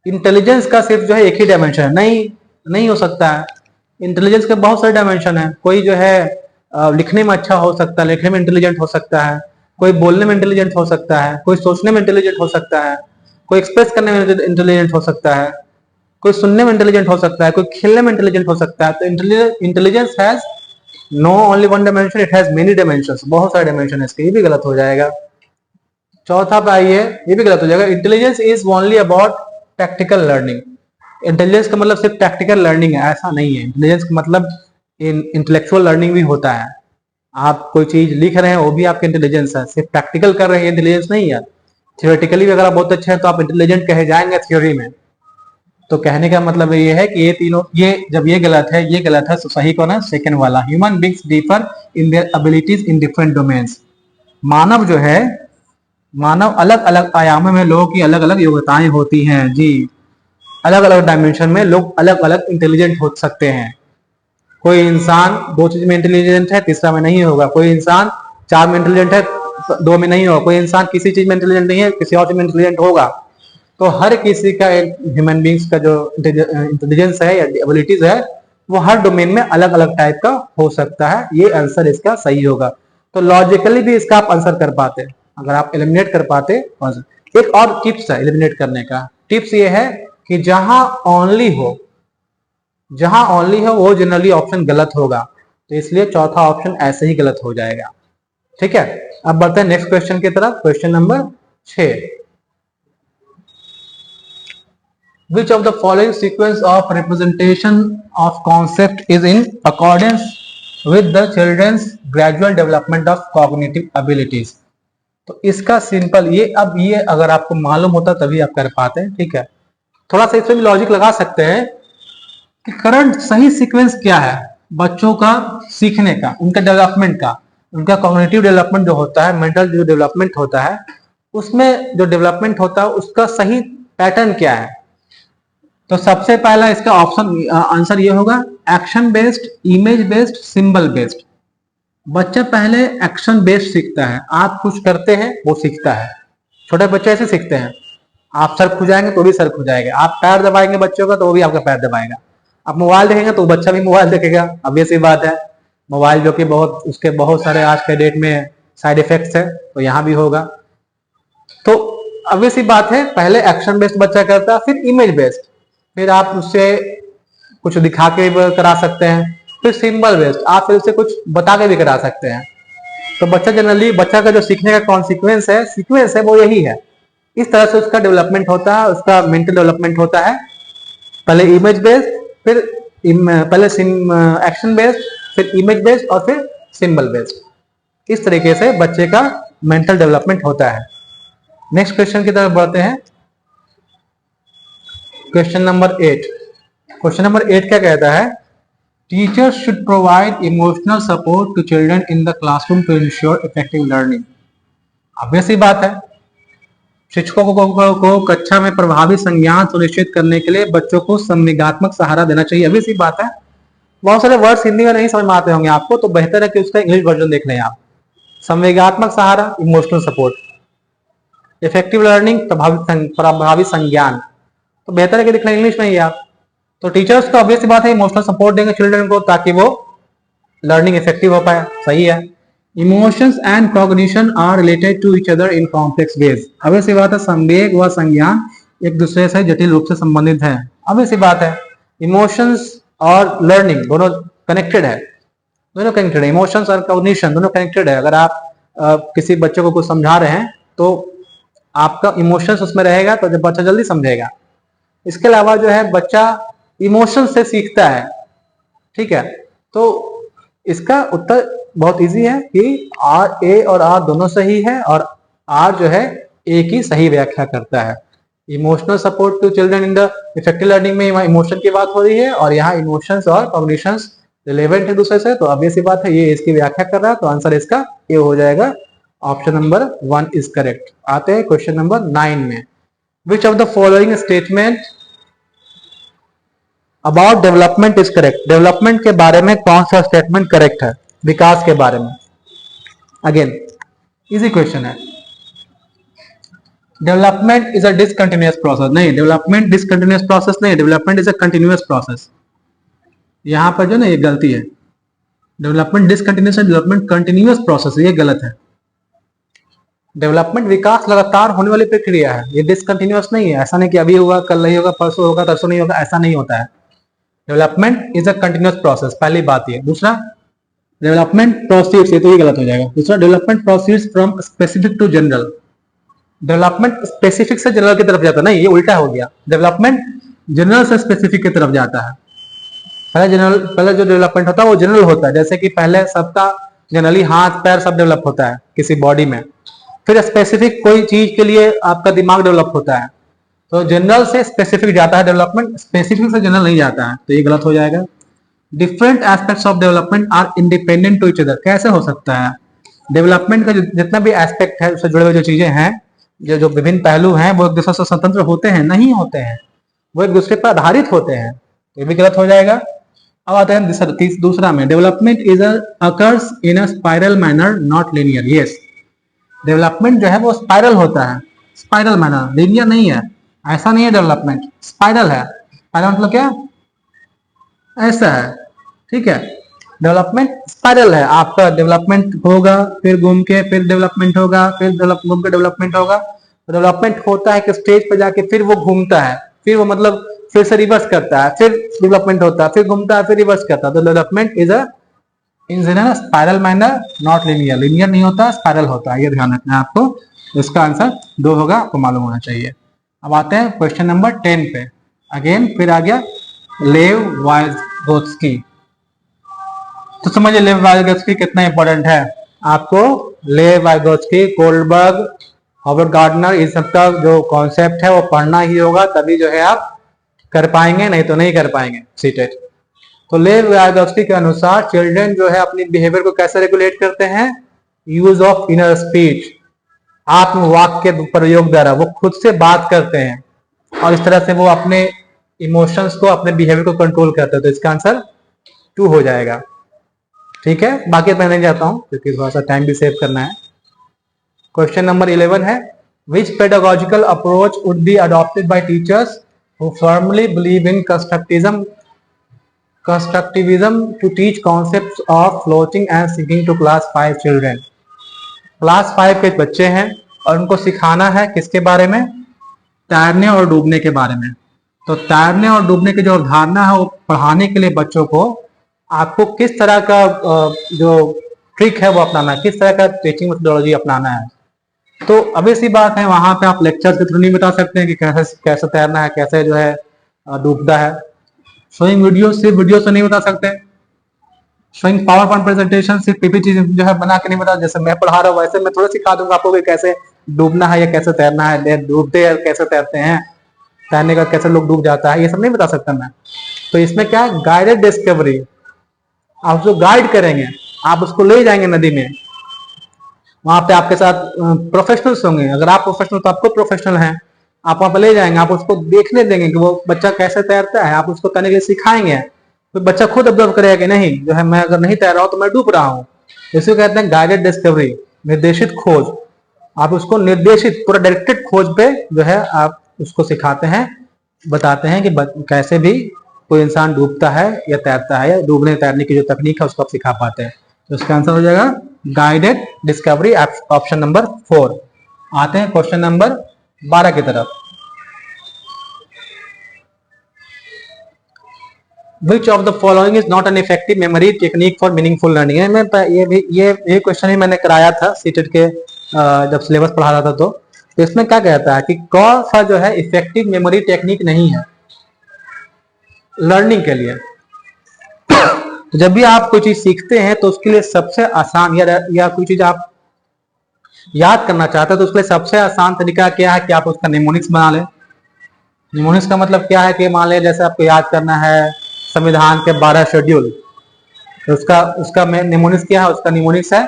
Intelligence का सिर्फ जो है एक ही डायमेंशन है, नहीं हो सकता है। इंटेलिजेंस के बहुत सारे डायमेंशन है। कोई जो है लिखने में अच्छा हो सकता है, लिखने में इंटेलिजेंट हो सकता है, कोई बोलने में इंटेलिजेंट हो सकता है, कोई सोचने में इंटेलिजेंट हो सकता है, कोई एक्सप्रेस करने में इंटेलिजेंट हो सकता है, कोई सुनने में इंटेलिजेंट हो सकता है, कोई खेलने में इंटेलिजेंट हो सकता है। तो intelligence has no only one dimension, it has many dimensions, बहुत सारे डायमेंशन है इसके, ये भी गलत हो जाएगा। चौथा पे आइए, ये भी गलत हो जाएगा, intelligence is only about practical learning. Intelligence का मतलब सिर्फ प्रैक्टिकल लर्निंग है, ऐसा नहीं है। इंटेलिजेंस का मतलब इंटेलेक्चुअल लर्निंग भी होता है। आप कोई चीज लिख रहे हैं वो भी आपके इंटेलिजेंस है, सिर्फ प्रैक्टिकल कर रहे हैं इंटेलिजेंस नहीं है। थियोरेटिकली भी अगर आप बहुत अच्छे हैं तो आप इंटेलिजेंट कहे जाएंगे थ्योरी में। तो कहने का मतलब ये है कि ये तीनों, ये जब ये गलत है, ये गलत है, तो सही कौन है? सेकंड वाला। Human beings differ in their abilities in different domains. मानव जो है, मानव अलग अलग आयामों में लोगों की अलग अलग योग्यताएं होती हैं जी। अलग अलग डायमेंशन में लोग अलग अलग इंटेलिजेंट हो सकते हैं। कोई इंसान दो चीज में इंटेलिजेंट है, तीसरा में नहीं होगा। कोई इंसान चार में इंटेलिजेंट है, दो में नहीं होगा। कोई इंसान किसी चीज में इंटेलिजेंट नहीं है, किसी और चीज में इंटेलिजेंट होगा। तो हर किसी का, एक ह्यूमन बींग्स का जो इंटेलिजेंस है या एबिलिटीज है, वो हर डोमेन में अलग अलग टाइप का हो सकता है। ये आंसर इसका सही होगा। तो लॉजिकली भी इसका आप आंसर कर पाते अगर आप एलिमिनेट कर पाते। एक और टिप्स है एलिमिनेट करने का। टिप्स ये है कि जहां ओनली हो वो जनरली ऑप्शन गलत होगा। तो इसलिए चौथा ऑप्शन ऐसे ही गलत हो जाएगा। ठीक है, अब बढ़ते हैं नेक्स्ट क्वेश्चन की तरफ। Question number 6। Which of the following sequence of representation of concept is in accordance with the children's gradual development of cognitive abilities? तो इसका सिंपल ये, अब ये अगर आपको मालूम होता तभी आप कर पाते हैं। ठीक है, थोड़ा सा इसमें भी लॉजिक लगा सकते हैं कि करंट सही सीक्वेंस क्या है बच्चों का सीखने का, उनका डेवलपमेंट का, उनका कॉग्निटिव डेवलपमेंट जो होता है, मेंटल जो डेवलपमेंट होता है, उसमें जो डेवलपमेंट होता है उसका सही पैटर्न क्या है। तो सबसे पहला इसका ऑप्शन आंसर ये होगा, action based, image based, symbol based. बच्चा पहले एक्शन बेस्ड सीखता है। आप कुछ करते हैं वो सीखता है। छोटे बच्चे ऐसे सीखते हैं, आप सर खुजाएंगे तो भी सर खुजाएगा, आप पैर दबाएंगे बच्चों का तो वो भी आपका पैर दबाएगा, आप मोबाइल देखेंगे तो बच्चा भी मोबाइल देखेगा। ऑब्वियस सी बात है, मोबाइल जो कि उसके बहुत सारे आज के डेट में साइड इफेक्ट्स है, तो यहाँ भी होगा। तो ऑब्वियस सी बात है, पहले एक्शन बेस्ड बच्चा करता है, फिर इमेज बेस्ड, फिर आप उससे कुछ दिखा के भी करा सकते हैं, फिर सिंबल बेस्ड, आप फिर उससे कुछ बता के भी करा सकते हैं। तो बच्चा जनरली, बच्चा का जो सीखने का कौन सीक्वेंस है वो यही है। इस तरह से उसका डेवलपमेंट होता है, उसका मेंटल डेवलपमेंट होता है। पहले इमेज बेस्ड, फिर पहले एक्शन बेस्ड, फिर इमेज बेस्ड और फिर सिंबल बेस्ड। इस तरीके से बच्चे का मेंटल डेवलपमेंट होता है। नेक्स्ट क्वेश्चन की तरफ बढ़ते हैं। Question number 8। क्वेश्चन नंबर 8 क्या कहता है? Teachers should provide emotional support to children in the classroom to ensure effective learning. Obvious सी बात है, शिक्षकों को कक्षा में प्रभावी संज्ञान सुनिश्चित करने के लिए बच्चों को संवेगात्मक सहारा देना चाहिए। ऑब्वियस सी बात है, बहुत सारे वर्ड्स हिंदी में नहीं समझ में आते होंगे आपको, तो बेहतर है कि उसका इंग्लिश वर्जन देख लें आप। संवेगात्मक सहारा, इमोशनल सपोर्ट, इफेक्टिव लर्निंग, प्रभावी संज्ञान, तो बेहतर है कि दिख लें इंग्लिश में ही आप। तो टीचर्स तो ऑब्वियस सी बात है इमोशनल सपोर्ट देंगे चिल्ड्रन को ताकि वो लर्निंग इफेक्टिव हो पाए, सही है। Emotions and cognition are related to each other in complex ways. Obvious सी बात है, संवेग व संज्ञान एक दूसरे से जटिल रूप से संबंधित है। ऑब्वियस सी बात है, इमोशंस और लर्निंग दोनों कनेक्टेड है, इमोशंस और कॉग्निशन दोनों कनेक्टेड है। अगर आप किसी बच्चे को कुछ समझा रहे हैं तो आपका इमोशंस उसमें रहेगा, तो जब बच्चा जल्दी समझेगा। इसके अलावा जो है बच्चा इमोशन से सीखता है। ठीक है, तो इसका उत्तर बहुत इजी है कि आर, ए और आर दोनों सही है, और आर जो है ए की सही व्याख्या करता है। Emotional support to children in the effective learning में इमोशन की बात हो रही है, और यहाँ इमोशंस और कॉग्निशंस रिलेवेंट है दूसरे से, तो ऑब्वियस सी बात है ये इसकी व्याख्या कर रहा है, तो आंसर इसका ए हो जाएगा। Option number 1 is correct. आते हैं क्वेश्चन नंबर 9 में। विच of the following statement about development is correct? Development के बारे में कौन सा स्टेटमेंट करेक्ट है? विकास के बारे में। अगेन इजी क्वेश्चन है। Development is a discontinuous process, नहीं, डेवलपमेंट डिसकंटिन्यूअस प्रोसेस नहीं, development is a continuous process. यहां पर जो ना ये गलती है, डेवलपमेंट डिसकंटिन्यूअस है, डेवलपमेंट कंटिन्यूअस प्रोसेस, ये गलत है। डेवलपमेंट विकास लगातार होने वाली प्रक्रिया है, ये डिसकंटिन्यूअस नहीं है। ऐसा नहीं कि अभी होगा, कल नहीं होगा, परसों होगा, तरसों नहीं होगा, ऐसा नहीं होता है। Development is a continuous process, पहली बात ये। दूसरा, डेवलपमेंट प्रोसीड्स, ये तो ये गलत हो जाएगा। दूसरा, development proceeds from specific to general. Development specific से जनरल की तरफ जाता है, नहीं, ये उल्टा हो गया। डेवलपमेंट जनरल से स्पेसिफिक की तरफ जाता है। पहले जो डेवलपमेंट होता है वो जनरल होता है, जैसे कि पहले सबका जनरली हाथ पैर सब डेवलप होता है किसी बॉडी में, फिर स्पेसिफिक कोई चीज के लिए आपका दिमाग डेवलप होता है, तो जनरल से स्पेसिफिक जाता है डेवलपमेंट, स्पेसिफिक से जनरल नहीं जाता है, तो ये गलत हो जाएगा। Different aspects of development are independent to each other, कैसे हो सकता है? डेवलपमेंट का जितना भी एस्पेक्ट है, उससे जुड़े हुए जो चीजें हैं, जो विभिन्न पहलू हैं, वो एक दूसरे से स्वतंत्र होते हैं? नहीं होते हैं, वो एक दूसरे पर आधारित होते हैं, तो ये भी गलत हो जाएगा। अब आते हैं दूसरा में, development is occurs in a spiral manner not linear. Yes, development जो है वो स्पाइरल होता है, स्पाइरल मैनर, लीनियर नहीं है। ऐसा नहीं है, डेवलपमेंट स्पाइरल है। स्पाइरल मतलब क्या? ऐसा है, ठीक है। डेवलपमेंट स्पाइरल है, आपका डेवलपमेंट होगा, फिर घूम के फिर डेवलपमेंट होगा, फिर घूम के डेवलपमेंट होगा। डेवलपमेंट होता है कि स्टेज पे जाके फिर वो घूमता है, फिर वो मतलब फिर से रिवर्स करता है, फिर डेवलपमेंट होता है, फिर घूमता है, फिर रिवर्स करता है। तो development is a in spiral manner not linear, linear नहीं होता, स्पाइरल होता है, ये ध्यान रखना है आपको। इसका आंसर 2 होगा, आपको मालूम होना चाहिए। अब आते हैं क्वेश्चन नंबर 10 पे। अगेन फिर आ गया लेव वाइगोत्स्की। तो समझिए लेव वाइगोत्स्की कितना इंपॉर्टेंट है आपको। लेव वाइगोत्स्की, कोल्डबर्ग, हॉवर्ड गार्डनर, इन सबका जो कॉन्सेप्ट है वो पढ़ना ही होगा, तभी जो है आप कर पाएंगे, नहीं तो नहीं कर पाएंगे सीटेट। तो लेव वाइगोत्स्की के अनुसार चिल्ड्रन जो है अपनी बिहेवियर को कैसे रेगुलेट करते हैं? यूज ऑफ इनर स्पीच, आत्मवाक्य के प्रयोग द्वारा वो खुद से बात करते हैं, और इस तरह से वो अपने इमोशंस को, अपने बिहेवियर को कंट्रोल करते हैं। तो इसका आंसर 2 हो जाएगा, ठीक है। बाकी मैं नहीं जाता हूं क्योंकि थोड़ा सा टाइम भी सेव करना है। क्वेश्चन नंबर 11 है, which pedagogical approach would be adopted by teachers who firmly believe in constructivism to teach concepts of floating and sinking to class 5 children. Class 5 के बच्चे हैं और उनको सिखाना है किसके बारे में? तैरने और डूबने के बारे में। तो तैरने और डूबने की जो अवधारणा है वो पढ़ाने के लिए बच्चों को आपको किस तरह का जो ट्रिक है वो अपनाना है, किस तरह का टीचिंग मेथोडोलॉजी अपनाना है। तो अभी सी बात है, वहां पे आप लेक्चर के थ्रू नहीं बता सकते हैं कि कैसे कैसे तैरना है, कैसे जो है डूबता है। शोइंग वीडियो, सिर्फ वीडियो से नहीं बता सकते। शोइंग पावर पॉइंट प्रेजेंटेशन सिर्फ पीपीटी जो है बना के नहीं बता, जैसे मैं पढ़ा रहा हूँ वैसे मैं थोड़ा सिखा दूंगा आपको कि कैसे डूबना है या कैसे तैरना है, डूबते हैं कैसे तैरते हैं, तैरने का कैसे लोग डूब जाता है, ये सब नहीं बता सकता मैं। तो इसमें क्या है, गाइडेड डिस्कवरी, आप जो गाइड करेंगे, आप उसको ले जाएंगे नदी में, वहां पे आपके साथ प्रोफेशनल्स होंगे। अगर आप प्रोफेशनल तो आपको प्रोफेशनल हैं, आप वहां पे ले जाएंगे, आप उसको देखने देंगे कि वो बच्चा कैसे तैरता है, आप उसको करने के लिए सिखाएंगे, तो बच्चा खुद ऑब्जर्व करेगा कि नहीं जो है मैं अगर नहीं तैर रहा हूं तो मैं डूब रहा हूँ। इसे कहते हैं गाइडेड डिस्कवरी, निर्देशित खोज। आप उसको निर्देशित पूरा डायरेक्टेड खोज पे जो है आप उसको सिखाते हैं, बताते हैं कि कैसे भी कोई इंसान डूबता है या तैरता है, या डूबने तैरने की जो तकनीक है उसको आप सिखा पाते हैं। तो इसका आंसर हो जाएगा गाइडेड डिस्कवरी, ऑप्शन नंबर 4। आते हैं क्वेश्चन नंबर 12 की तरफ। Which of the following is not an effective memory technique for meaningful learning? मैं ये क्वेश्चन ही मैंने कराया था सीटेट के जब सिलेबस पढ़ा रहा था। तो इसमें क्या कहता है कि कौन सा जो है इफेक्टिव मेमोरी टेक्निक नहीं है लर्निंग के लिए। तो जब भी आप कोई चीज सीखते हैं तो उसके लिए सबसे आसान या कोई चीज आप याद करना चाहते हैं तो उसके लिए सबसे आसान तरीका क्या है कि आप उसका निमोनिक्स बना लें। निमोनिक्स का मतलब क्या है कि मान लें जैसे आपको याद करना है संविधान के 12 शेड्यूल, तो उसका निमोनिक्स क्या है? उसका निमोनिक्स है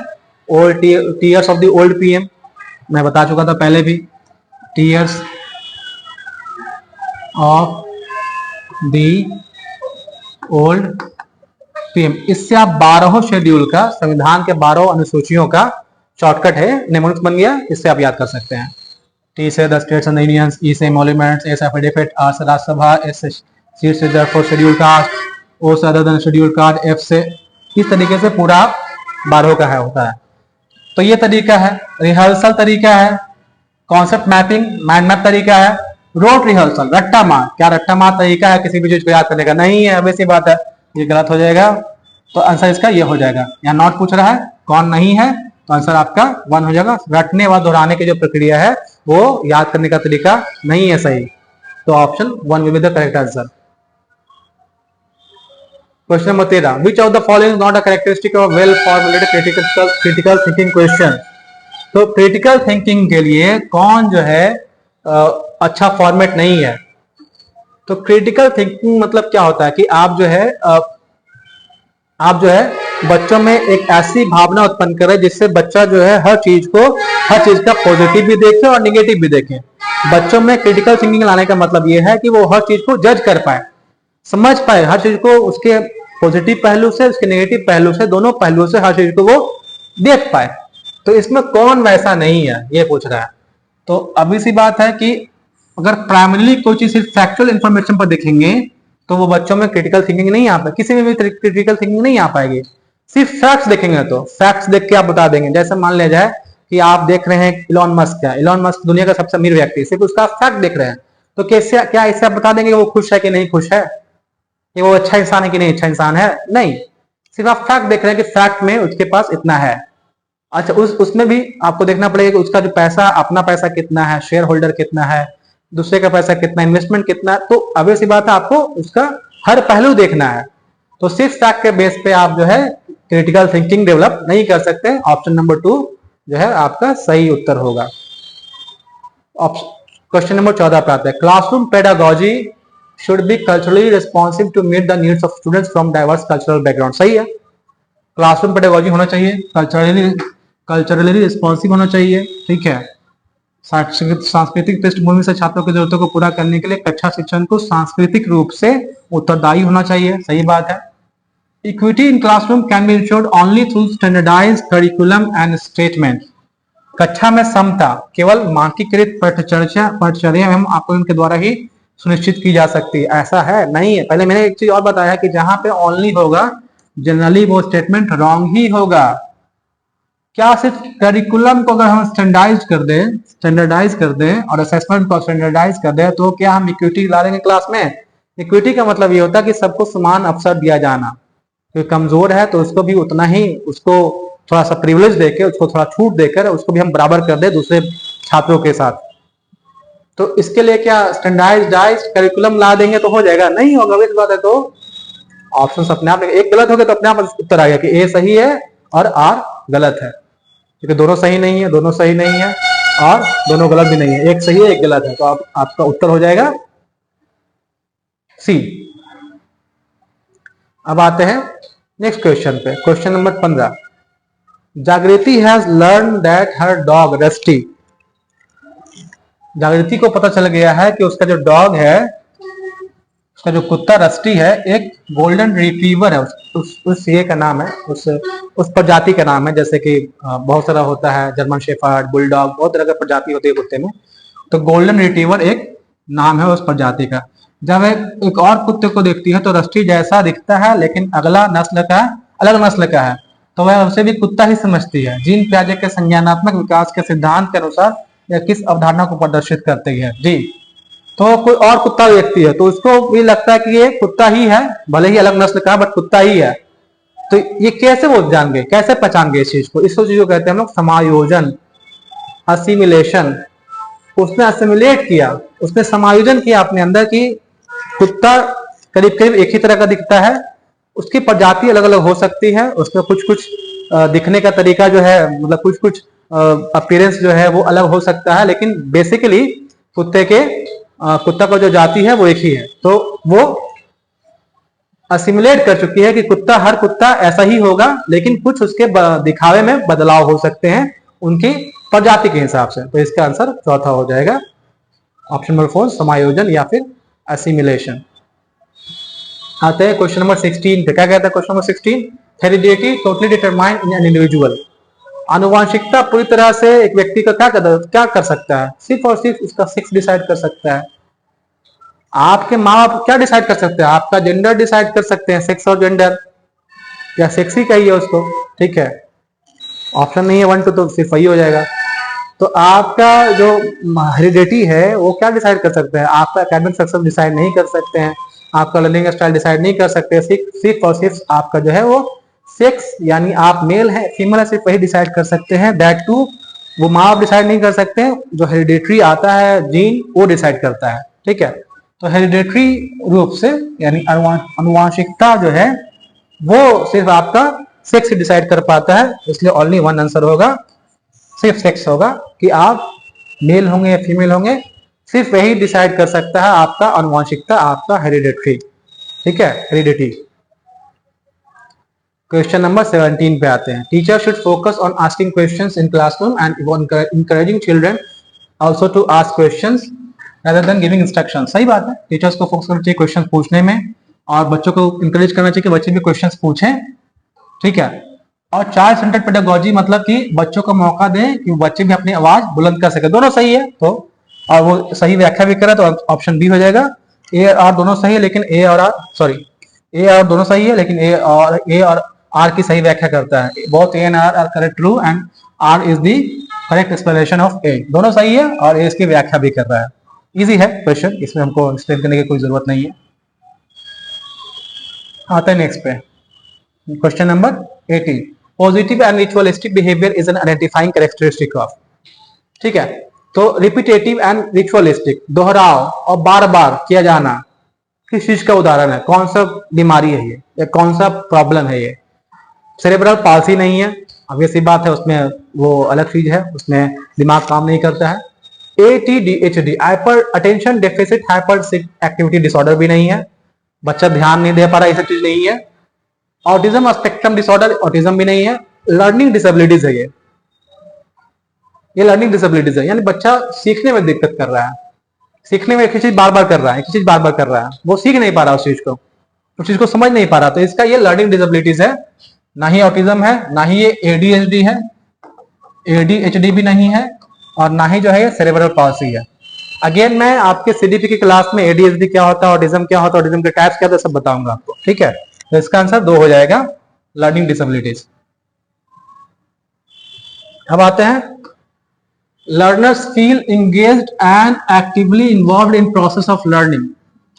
old tears of the old PM. मैं बता चुका था पहले भी, tears of the old PM. इससे आप 12 शेड्यूल का, संविधान के 12 अनुसूचियों का शॉर्टकट है, निमोनिक्स बन गया, इससे आप याद कर सकते हैं। टी से द स्टेट्स एंड यूनियंस, ई से एमोल्यूमेंट्स, एस एफिडेविट, आर से राज्यसभा, एस से सीट से therefore शेड्यूल कास्ट, ओ से other than schedule card, F से, इस तरीके से पूरा 12 का है होता है। तो ये तरीका है, रिहर्सल तरीका है, कॉन्सेप्ट मैपिंग माइंड मैप तरीका है, रोट रिहर्सल रट्टा मार। क्या रट्टा मार तरीका है किसी भी चीज को याद करने का? नहीं है, वैसी बात है, ये गलत हो जाएगा। तो आंसर इसका ये हो जाएगा। यहाँ नॉट पूछ रहा है, कौन नहीं है, तो आंसर आपका 1 हो जाएगा। रटने व दोहराने की जो प्रक्रिया है वो याद करने का तरीका नहीं है सही, तो option 1 will be the correct answer. Question number 13, which of the following is not a characteristic of well formulated critical thinking question. तो क्रिटिकल थिंकिंग के लिए कौन जो है अच्छा फॉर्मेट नहीं है। तो क्रिटिकल थिंकिंग मतलब क्या होता है कि आप जो है बच्चों में एक ऐसी भावना उत्पन्न करें जिससे बच्चा जो है हर चीज का पॉजिटिव भी देखे और निगेटिव भी देखे। बच्चों में क्रिटिकल थिंकिंग लाने का मतलब यह है कि वो हर चीज को जज कर पाए, समझ पाए, हर चीज को उसके पॉजिटिव पहलू से, उसके नेगेटिव पहलू से, दोनों पहलुओं से हर चीज को वो देख पाए। तो इसमें कौन वैसा नहीं है ये पूछ रहा है। तो अभी सी बात है कि अगर प्राइमरीली कोई चीज सिर्फ फैक्चुअल इंफॉर्मेशन पर देखेंगे तो वो बच्चों में क्रिटिकल थिंकिंग नहीं आ पाएगी, किसी में भी क्रिटिकल थिंकिंग नहीं आ पाएगी। सिर्फ फैक्ट्स देखेंगे तो फैक्ट्स देख के आप बता देंगे। जैसे मान लिया जाए कि आप देख रहे हैं इलॉन मस्क है, इलॉन मस्क दुनिया का सबसे अमीर व्यक्ति, सिर्फ उसका फैक्ट देख रहे हैं, तो कैसे क्या इससे आप बता देंगे वो खुश है कि नहीं खुश है, कि वो अच्छा इंसान है कि नहीं अच्छा इंसान है? नहीं, सिर्फ आप फैक्ट देख रहे हैं कि फैक्ट में उसके पास इतना है। अच्छा, उसमें भी आपको देखना पड़ेगा कि उसका जो पैसा, अपना पैसा कितना है, शेयर होल्डर कितना है, दूसरे का पैसा कितना, इन्वेस्टमेंट कितना। तो अभी सी बात है आपको उसका हर पहलू देखना है। तो सिर्फ फैक्ट के बेस पे आप जो है क्रिटिकल थिंकिंग डेवलप नहीं कर सकते। ऑप्शन नंबर 2 जो है आपका सही उत्तर होगा। क्वेश्चन नंबर 14 पे आता है, classroom pedagogy should be culturally responsive to meet the needs of students from diverse cultural background. सही है, क्लासरूम पेडागोजी होना चाहिए, कल्चरली रिस्पॉन्सिव होना चाहिए। ठीक है, सांस्कृतिक पृष्ठभूमि से छात्रों की जरूरतों को पूरा करने के लिए कक्षा शिक्षण को सांस्कृतिक रूप से उत्तरदायी होना चाहिए। सही बात है। Equity in classroom can be ensured only through standardised curriculum and statement. कक्षा में समता केवल मानकीकृत पाठ्यचर्या एवं आकलन के द्वारा ही सुनिश्चित की जा सकती है। ऐसा है नहीं है। पहले मैंने एक चीज और बताया कि जहां पे ओनली होगा जनरली वो स्टेटमेंट रॉन्ग ही होगा। क्या सिर्फ करिकुलम को अगर हम स्टैंडर्डाइज कर दें और असेसमेंट को स्टैंडर्डाइज कर दें तो क्या हम इक्विटी ला देंगे क्लास में? इक्विटी का मतलब ये होता है कि सबको समान अवसर दिया जाना। कोई कमजोर है तो उसको भी उतना ही, उसको थोड़ा सा प्रिविलेज देकर, उसको थोड़ा छूट देकर उसको भी हम बराबर कर दे दूसरे छात्रों के साथ। तो इसके लिए क्या स्टैंडर्डाइज करिकुलम ला देंगे तो हो जाएगा? नहीं होगा। इस बात है तो ऑप्शन अपने आप, एक गलत हो गया तो अपने आप उत्तर आ गया कि ए सही है और आर गलत है, क्योंकि दोनों सही नहीं है, दोनों सही नहीं है और दोनों गलत भी नहीं है, एक सही है एक गलत है। तो आपका उत्तर हो जाएगा सी। अब आते हैं नेक्स्ट क्वेश्चन पे, क्वेश्चन नंबर 15। जागृति has learn that her dog rusty. जागृति को पता चल गया है कि उसका जो डॉग है, उसका जो कुत्ता रस्टी है, एक गोल्डन रिट्रीवर है। उस ये का नाम है, उस प्रजाति का नाम है। जैसे कि बहुत सारा होता है, जर्मन शेफर्ड, बुलडॉग, बहुत तरह की प्रजाति होती है कुत्ते में। तो गोल्डन रिट्रीवर एक नाम है उस प्रजाति का। जब एक और कुत्ते को देखती है तो रस्टी जैसा दिखता है लेकिन अगला नस्ल का अलग नस्ल का है, तो वह उसे भी कुत्ता ही समझती है। जीन पियाजे के संज्ञानात्मक विकास के सिद्धांत के अनुसार यह किस अवधारणा को प्रदर्शित करती है? जी, तो कोई और कुत्ता देखती है तो उसको भी लगता है कि ये कुत्ता ही है, भले ही अलग नस्ल का, बट कुत्ता ही है। तो ये कैसे वो जान गए, कैसे पहचान गए इस चीज को? इस चीज को कहते हैं हम लोग समायोजन, असिमिलेशन। उसने असिमिलेट किया, उसने समायोजन किया अपने अंदर कि कुत्ता करीब करीब एक ही तरह का दिखता है, उसकी प्रजाति अलग अलग हो सकती है, उसमें कुछ कुछ दिखने का तरीका जो है, मतलब कुछ कुछ अपीयरेंस जो है वो अलग हो सकता है, लेकिन बेसिकली कुत्ता का जो जाति है वो एक ही है। तो वो असिमुलेट कर चुकी है कि हर कुत्ता ऐसा ही होगा, लेकिन कुछ उसके दिखावे में बदलाव हो सकते हैं उनकी प्रजाति के हिसाब से। तो इसका आंसर चौथा हो जाएगा, ऑप्शन नंबर 4, समायोजन या फिर असिमुलेशन। आते हैं क्वेश्चन नंबर 16 पे। क्या कहता है question number 16? Heredity totally determined in an individual. आनुवांशिकता पूरी तरह से एक व्यक्ति का क्या कर सकता है? सिर्फ और सिर्फ उसका सेक्स डिसाइड कर सकता है। आपके माँ बाप क्या डिसाइड कर सकते हैं? आपका जेंडर डिसाइड कर सकते हैं, सेक्स और जेंडर, या सेक्स ही कहिए उसको। ठीक है, ऑप्शन नहीं है 1 2 तो सिर्फ वही हो जाएगा। तो आपका जो हेरिडिटी है वो क्या डिसाइड कर सकते हैं? आपका एकेडमिक सक्सेस डिसाइड नहीं कर सकते हैं, आपका लर्निंग स्टाइल डिसाइड नहीं कर सकते। सिर्फ और सिर्फ आपका जो है वो सेक्स, यानी आप मेल है फीमेल है, सिर्फ वही डिसाइड कर सकते हैं। दैट टू वो माँ बाप डिसाइड नहीं कर सकते हैं, जो हेरिडिटरी आता है जीन वो डिसाइड करता है। ठीक है, तो हेरिडिटरी रूप से यानी अनुवांशिकता जो है वो सिर्फ आपका सेक्स डिसाइड कर पाता है, इसलिए ओनली 1 आंसर होगा, सिर्फ सेक्स होगा कि आप मेल होंगे या फीमेल होंगे, सिर्फ वही डिसाइड कर सकता है, आपका आनुवंशिकता, आपका हेरिडिटी। ठीक है, हेरिडिटी। क्वेश्चन नंबर 17 पे आते हैं। Teacher should focus on asking questions in classroom and encouraging children also to ask questions rather than giving instructions। सही बात है, टीचर्स को फोकस करना चाहिए क्वेश्चन पूछने में, और बच्चों को इंकरेज करना चाहिए कि बच्चे भी क्वेश्चंस पूछें। ठीक है, और चाइल्ड सेंटर्ड पेडागोजी मतलब कि बच्चों को मौका दें कि बच्चे भी अपनी आवाज बुलंद कर सके। दोनों सही है, तो और वो सही व्याख्या भी करे तो ऑप्शन बी हो जाएगा। ए और दोनों सही है, लेकिन ए और दोनों सही है, लेकिन ए और आर की सही व्याख्या करता है। Both A and R correct true and R is the correct explanation of A. दोनों सही है और ए इसकी व्याख्या भी कर रहा है। इजी है क्वेश्चन, इसमें हमको एक्सप्लेन करने की कोई जरूरत नहीं है। आते हैं नेक्स्ट पे, question number 18। Positive and ritualistic behaviour is an identifying characteristic of. ठीक है, तो रिपीटेटिव एंड रिचुअलिस्टिक, दोहराव और बार बार किया जाना किस चीज का उदाहरण है? कौन सा बीमारी है ये, या कौन सा प्रॉब्लम है ये? सेरेब्रल पाल्सी नहीं है, ऑब्वियस बात है, उसमें वो अलग चीज है, उसमें दिमाग काम नहीं करता है। ADHD, hyper attention deficit hyper activity disorder भी नहीं है, बच्चा ध्यान नहीं दे पा रहा, ये सब चीज नहीं है। ऑटिज्म स्पेक्ट्रम डिसऑर्डर, ऑटिज्म भी नहीं है। लर्निंग डिसेबिलिटीज है ये लर्निंग डिसेबिलिटीज है, यानी बच्चा सीखने में दिक्कत कर रहा है, सीखने में एक ही चीज बार बार कर रहा है, एक ही चीज बार बार कर रहा है, वो सीख नहीं पा रहा उस चीज को समझ नहीं पा रहा, तो इसका ये लर्निंग डिसेबिलिटीज है। ना ही ऑटिज्म है, ना ही ये ADHD है, ADHD भी नहीं है, और ना ही जो है सेरेब्रल पाल्सी है। अगेन मैं आपके CDP की क्लास में ADHD क्या होता है, ऑटिज्म क्या होता है, ऑटिज्म के टाइप्स क्या होता है, सब बताऊंगा आपको। ठीक है, तो इसका आंसर 2 हो जाएगा, लर्निंग डिसेबिलिटीज। अब आते हैं, learners feel engaged and actively involved in process of learning.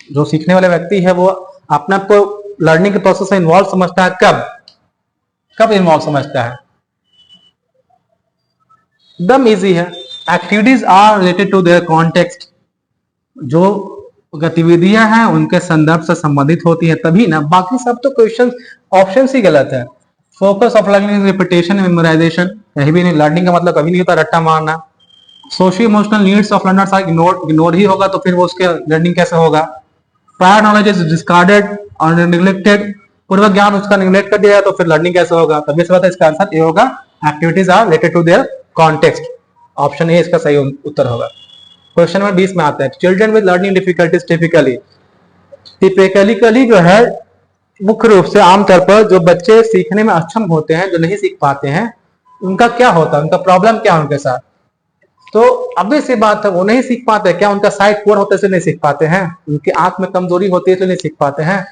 जो सीखने वाला व्यक्ति है वो अपने आप को लर्निंग के प्रोसेस में इन्वॉल्व समझता है। कब इन्वॉल्व समझता है? एकदम इजी है, activities are related to their context. जो गतिविधियां हैं उनके संदर्भ से संबंधित होती है तभी ना, बाकी सब तो क्वेश्चन ऑप्शन ही गलत है। Focus of learning repetition memorisation, यही भी नहीं, लर्निंग का मतलब कभी नहीं होता रट्टा मारना। Socio emotional needs of learners are ignore ही होगा तो फिर वो उसके लर्निंग कैसे होगा? प्रायर नॉलेज इज डिस्कार्डेड और नेग्लेक्टेड, पूर्व ज्ञान उसका निग्लेक्ट कर दिया तो फिर लर्निंग कैसे होगा? तभी से बात है, इसका आंसर ये होगा, activities are related to their context. Option A इसका सही उत्तर होगा। क्वेश्चन नंबर 20 में आता है, children with learning difficulties typically जो है मुख्य रूप से आमतौर पर जो बच्चे सीखने में अक्षम होते हैं, जो नहीं सीख पाते हैं, उनका क्या होता है, उनका प्रॉब्लम क्या है उनके साथ? तो अभी से बात है, वो नहीं सीख पाते। क्या उनका साइट पुअर होते से नहीं सीख पाते हैं? उनकी आंख में कमजोरी होती है इसलिए नहीं सीख पाते हैं?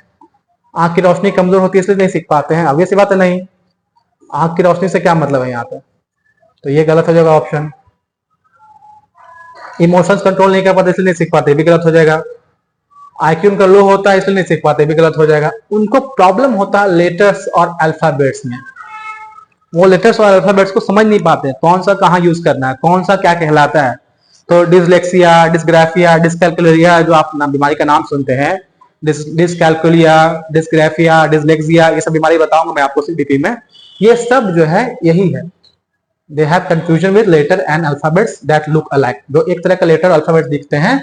आंख की रोशनी कमजोर होती है इसलिए नहीं सीख पाते हैं? अभी से बात है नहीं, आंख की रोशनी से क्या मतलब है यहाँ पे, तो ये गलत हो जाएगा ऑप्शन। इमोशंस कंट्रोल नहीं कर पाते इसलिए नहीं सीख पाते, भी गलत हो जाएगा। IQ उनका लो होता है इसलिए नहीं सीख पाते, भी गलत हो जाएगा। उनको प्रॉब्लम होता है लेटर्स और अल्फाबेट्स में, वो लेटर्स और अल्फाबेट्स को समझ नहीं पाते, कौन सा कहाँ यूज करना है, कौन सा क्या कहलाता है। तो डिसलेक्सिया, डिस्ग्राफिया, डिसकैल्कुलिया, जो आप बीमारी का नाम सुनते हैं, डिसकैल्कुलिया, डिस्ग्राफिया, डिसलेक्सिया, ये सब बीमारी बताऊंगा मैं आपको CDP में। ये सब जो है यही है, they have confusion with letter and alphabets that look alike. जो एक तरह का लेटर अल्फाबेट दिखते हैं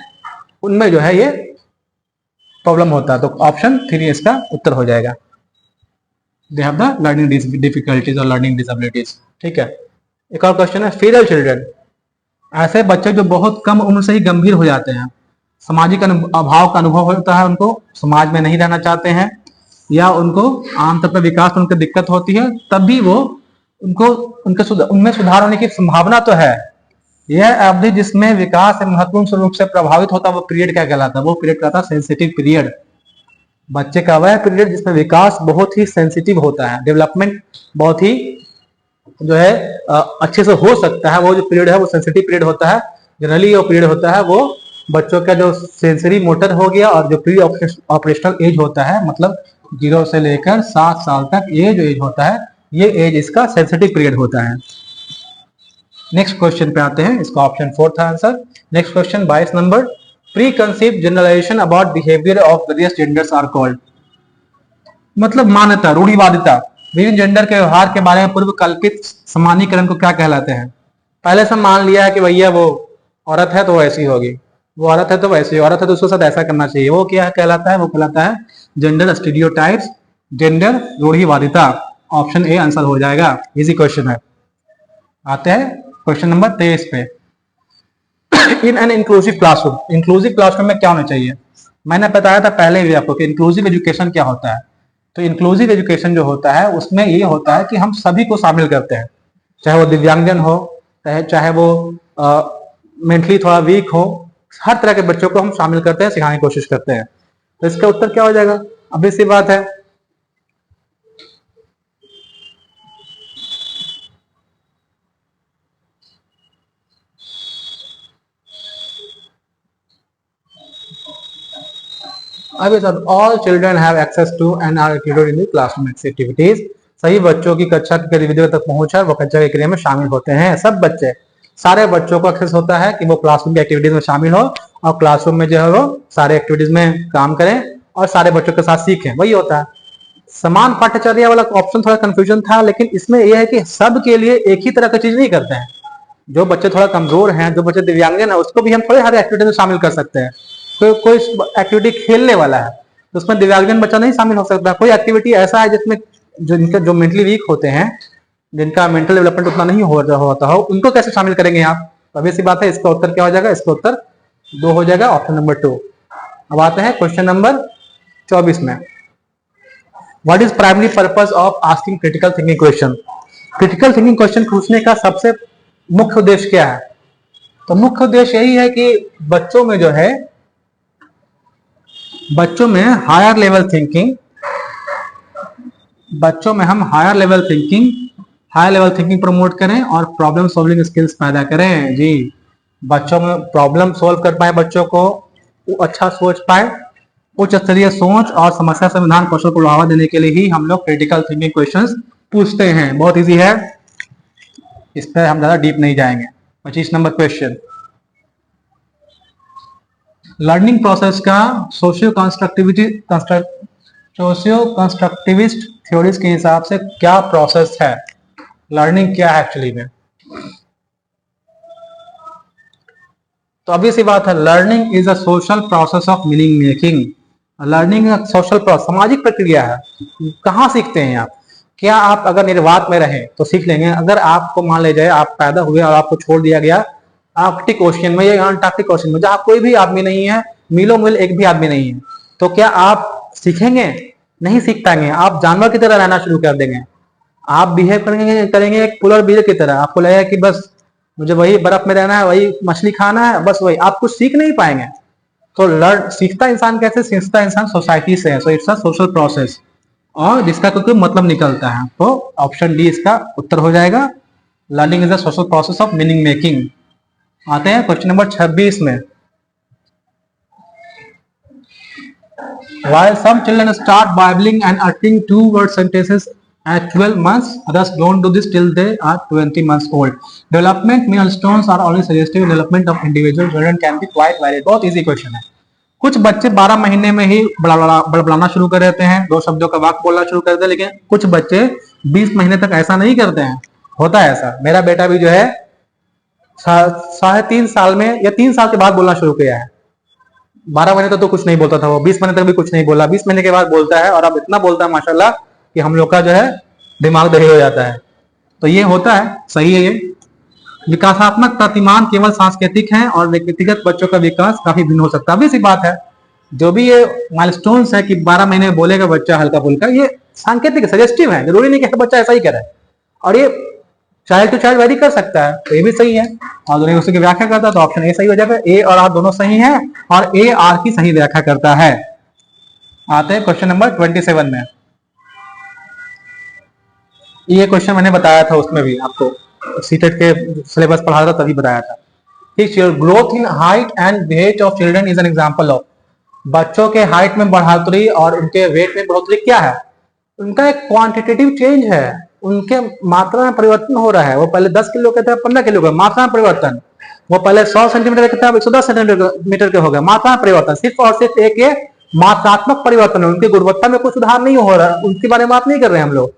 उनमें जो है ये प्रॉब्लम होता है, तो ऑप्शन 3 इसका उत्तर हो जाएगा। They have the learning difficulties और लर्निंग डिसेबिलिटीज। ठीक है, एक और क्वेश्चन है, फेरल चिल्ड्रन, ऐसे बच्चे जो बहुत कम उम्र से ही गंभीर हो जाते हैं, सामाजिक अभाव का अनुभव होता है, उनको समाज में नहीं रहना चाहते हैं, या उनको आमतौर पर विकास में उनकी दिक्कत होती है, तब भी वो उनमें सुधार होने की संभावना तो है। यह अवधि जिसमें विकास महत्वपूर्ण रूप से प्रभावित होता है, वो पीरियड क्या कहलाता है? वो पीरियड कहलाता है सेंसिटिव पीरियड। बच्चे का वह पीरियड जिसमें विकास बहुत ही सेंसिटिव होता है, डेवलपमेंट बहुत ही जो है अच्छे से हो सकता है, वो जो पीरियड है वो सेंसिटिव पीरियड होता है। जनरली वो पीरियड होता है वो बच्चों का जो सेंसरी मोटर हो गया, और जो प्री ऑपरेशनल एज होता है, मतलब 0 से लेकर 7 साल तक ये जो एज होता है, ये एज इसका सेंसिटिव पीरियड होता है। नेक्स्ट क्वेश्चन पे आते हैं, इसका ऑप्शन 4 था answer. Next question 22 number, preconceived generalisation about behaviour of various genders are called. मतलब मान्यता, रूढ़िवादिता, विभिन्न जेंडर के व्यवहार के बारे में पूर्व कल्पित सामान्यीकरण को क्या कहलाते हैं? पहले से मान लिया है कि भैया वो औरत है तो वो ऐसी होगी, वो औरत है तो वैसे, औरत है तो उसके साथ ऐसा करना चाहिए। वो क्या कहलाता है? वो कहलाता है जेंडर स्टीरियोटाइप्स, जेंडर रूढ़िवादिता। ऑप्शन ए आंसर हो जाएगा। इजी क्वेश्चन है। आते हैं क्वेश्चन नंबर 23 पे। In an inclusive classroom, inclusive classroom में क्या होना चाहिए? मैंने बताया था पहले भी आपको कि इंक्लूसिव एजुकेशन क्या होता है। तो इंक्लूसिव एजुकेशन जो होता है उसमें ये होता है कि हम सभी को शामिल करते हैं, चाहे वो दिव्यांगजन हो, चाहे वो मेंटली थोड़ा वीक हो, हर तरह के बच्चों को हम शामिल करते हैं, सिखाने की कोशिश करते हैं। तो इसका उत्तर क्या हो जाएगा? अभी सी बात है। अभी sir, all children have access to and are included in the classroom activities. सही बच्चों की कक्षा की गतिविधियों तक पहुंच है, वो कक्षा की क्रिया में शामिल होते हैं। सब बच्चे, सारे बच्चों को एक्सेस होता है कि वो क्लासरूम की एक्टिविटीज में शामिल हो और क्लासरूम में जो है वो सारे एक्टिविटीज में काम करें और सारे बच्चों के साथ सीखें, वही होता है। समान पाठ्यचर्या वाला ऑप्शन थोड़ा कंफ्यूजन था, लेकिन इसमें यह है कि सब के लिए एक ही तरह की चीज नहीं करते हैं। जो बच्चे थोड़ा कमजोर हैं, जो बच्चे दिव्यांगजन है, उसको भी हम थोड़े हर एक्टिविटी में शामिल कर सकते हैं। तो कोई एक्टिविटी खेलने वाला है तो उसमें दिव्यांगजन बच्चा नहीं शामिल हो सकता। कोई एक्टिविटी ऐसा है जिसमें जो इनके जो मेंटली वीक होते हैं, जिनका मेंटल डेवलपमेंट उतना नहीं होता हो, उनको कैसे शामिल करेंगे आप? अभी सी बात है। इसका उत्तर क्या हो जाएगा? इसका उत्तर 2 हो जाएगा, ऑप्शन नंबर 2। अब आते हैं क्वेश्चन नंबर 24 में। What is primary purpose of asking critical thinking question? Critical thinking question पूछने का सबसे मुख्य उद्देश्य क्या है? तो मुख्य उद्देश्य यही है कि बच्चों में जो है, बच्चों में हायर लेवल थिंकिंग, बच्चों में हम हायर लेवल थिंकिंग प्रमोट करें और प्रॉब्लम सॉल्विंग स्किल्स पैदा करें। जी, बच्चों में प्रॉब्लम सॉल्व कर पाए, बच्चों को वो अच्छा सोच पाए, उच्च स्तरीय सोच और समस्या समाधान कौशल को बढ़ावा देने के लिए ही हम लोग क्रिटिकल थिंकिंग क्वेश्चंस पूछते हैं। बहुत इजी है, इस पर हम ज्यादा डीप नहीं जाएंगे। 25 नंबर क्वेश्चन। लर्निंग प्रोसेस का सोशियो कंस्ट्रक्टिविस्ट थ्योरीज के हिसाब से क्या प्रोसेस है? लर्निंग क्या है एक्चुअली में? तो अभी सी बात है, learning is a social process of meaning making. Learning social process, सामाजिक प्रक्रिया है। कहाँ सीखते हैं आप? क्या आप अगर निर्वात में रहें तो सीख लेंगे? अगर आपको मान ले जाए आप पैदा हुए और आपको छोड़ दिया गया आर्कटिक ओशियन में या अंटार्कटिक ओशियन में, जहाँ कोई भी आदमी नहीं है, मीलों मील एक भी आदमी नहीं है, तो क्या आप सीखेंगे? नहीं सीख पाएंगे। आप जानवर की तरह रहना शुरू कर देंगे। आप बिहेव करेंगे एक पोलर बियर की तरह। आपको लगेगा कि बस मुझे वही बर्फ में रहना है, वही मछली खाना है, बस वही। आप कुछ सीख नहीं पाएंगे। तो सीखता इंसान कैसे? सीखता इंसान सोसाइटी से है। So it's a social process और जिसका कोई मतलब निकलता है। तो ऑप्शन डी इसका उत्तर हो जाएगा। Learning is a social process of meaning making. आते हैं क्वेश्चन नंबर 26 में। While some children start babbling and uttering 2-word sentences at 12 months, others don't do this till they are 20 months old. Development milestones are only suggestive development of individual children can be quite varied. बहुत easy question है। कुछ बच्चे 12 महीने में ही बड़बड़ाना शुरू कर देते हैं, 2 शब्दों का वाक्य बोलना शुरू कर देते हैं, लेकिन कुछ बच्चे 20 महीने तक ऐसा नहीं करते हैं। होता है ऐसा। मेरा बेटा भी जो है 3.5 साल में या 3 साल के बाद बोलना शुरू किया है। 12 महीने तो कुछ नहीं बोलता था वो, 20 महीने तक भी कुछ नहीं बोला, 20 महीने के बाद बोलता है और अब इतना बोलता है माशाल्लाह कि हम लोग का जो है दिमाग दही हो जाता है। तो ये होता है, सही है ये। विकासात्मक प्रतिमान केवल सांस्कृतिक है और व्यक्तिगत बच्चों का विकास काफी भिन्न हो सकता है। अभी सी बात है, जो भी ये माइलस्टोन्स है कि 12 महीने में बोलेगा बच्चा हल्का फुल्का, ये सांकेतिक सजेस्टिव है, जरूरी नहीं कि बच्चा ऐसा ही करे। और ये चाइल्ड टू चाइल्ड वेरी कर सकता है, तो ये भी सही है। और दोनों उसकी व्याख्या करता है तो ऑप्शन ए सही हो जाएगा। ए और आर दोनों सही है और ए आर की सही व्याख्या करता है। आते हैं क्वेश्चन नंबर 27 में। ये क्वेश्चन मैंने बताया था, उसमें भी आपको सीटेट के सिलेबस पढ़ा था तभी बताया था। ठीक है, growth in height and weight of children is an example of. बच्चों के हाइट में बढ़ोतरी और उनके वेट में बढ़ोतरी क्या है? उनका एक क्वांटिटेटिव चेंज है, उनके मात्रा में परिवर्तन हो रहा है। वो पहले 10 किलो के थे, 15 किलो का मात्रा में परिवर्तन। वो पहले 100 सेंटीमीटर के थे, अब 110 सेंटीमीटर के हो गए, मात्रा में परिवर्तन। सिर्फ और सिर्फ एक मात्रात्मक परिवर्तन है, उनकी गुणवत्ता में कोई सुधार नहीं हो रहा। उनके बारे में बात नहीं कर रहे हम लोग,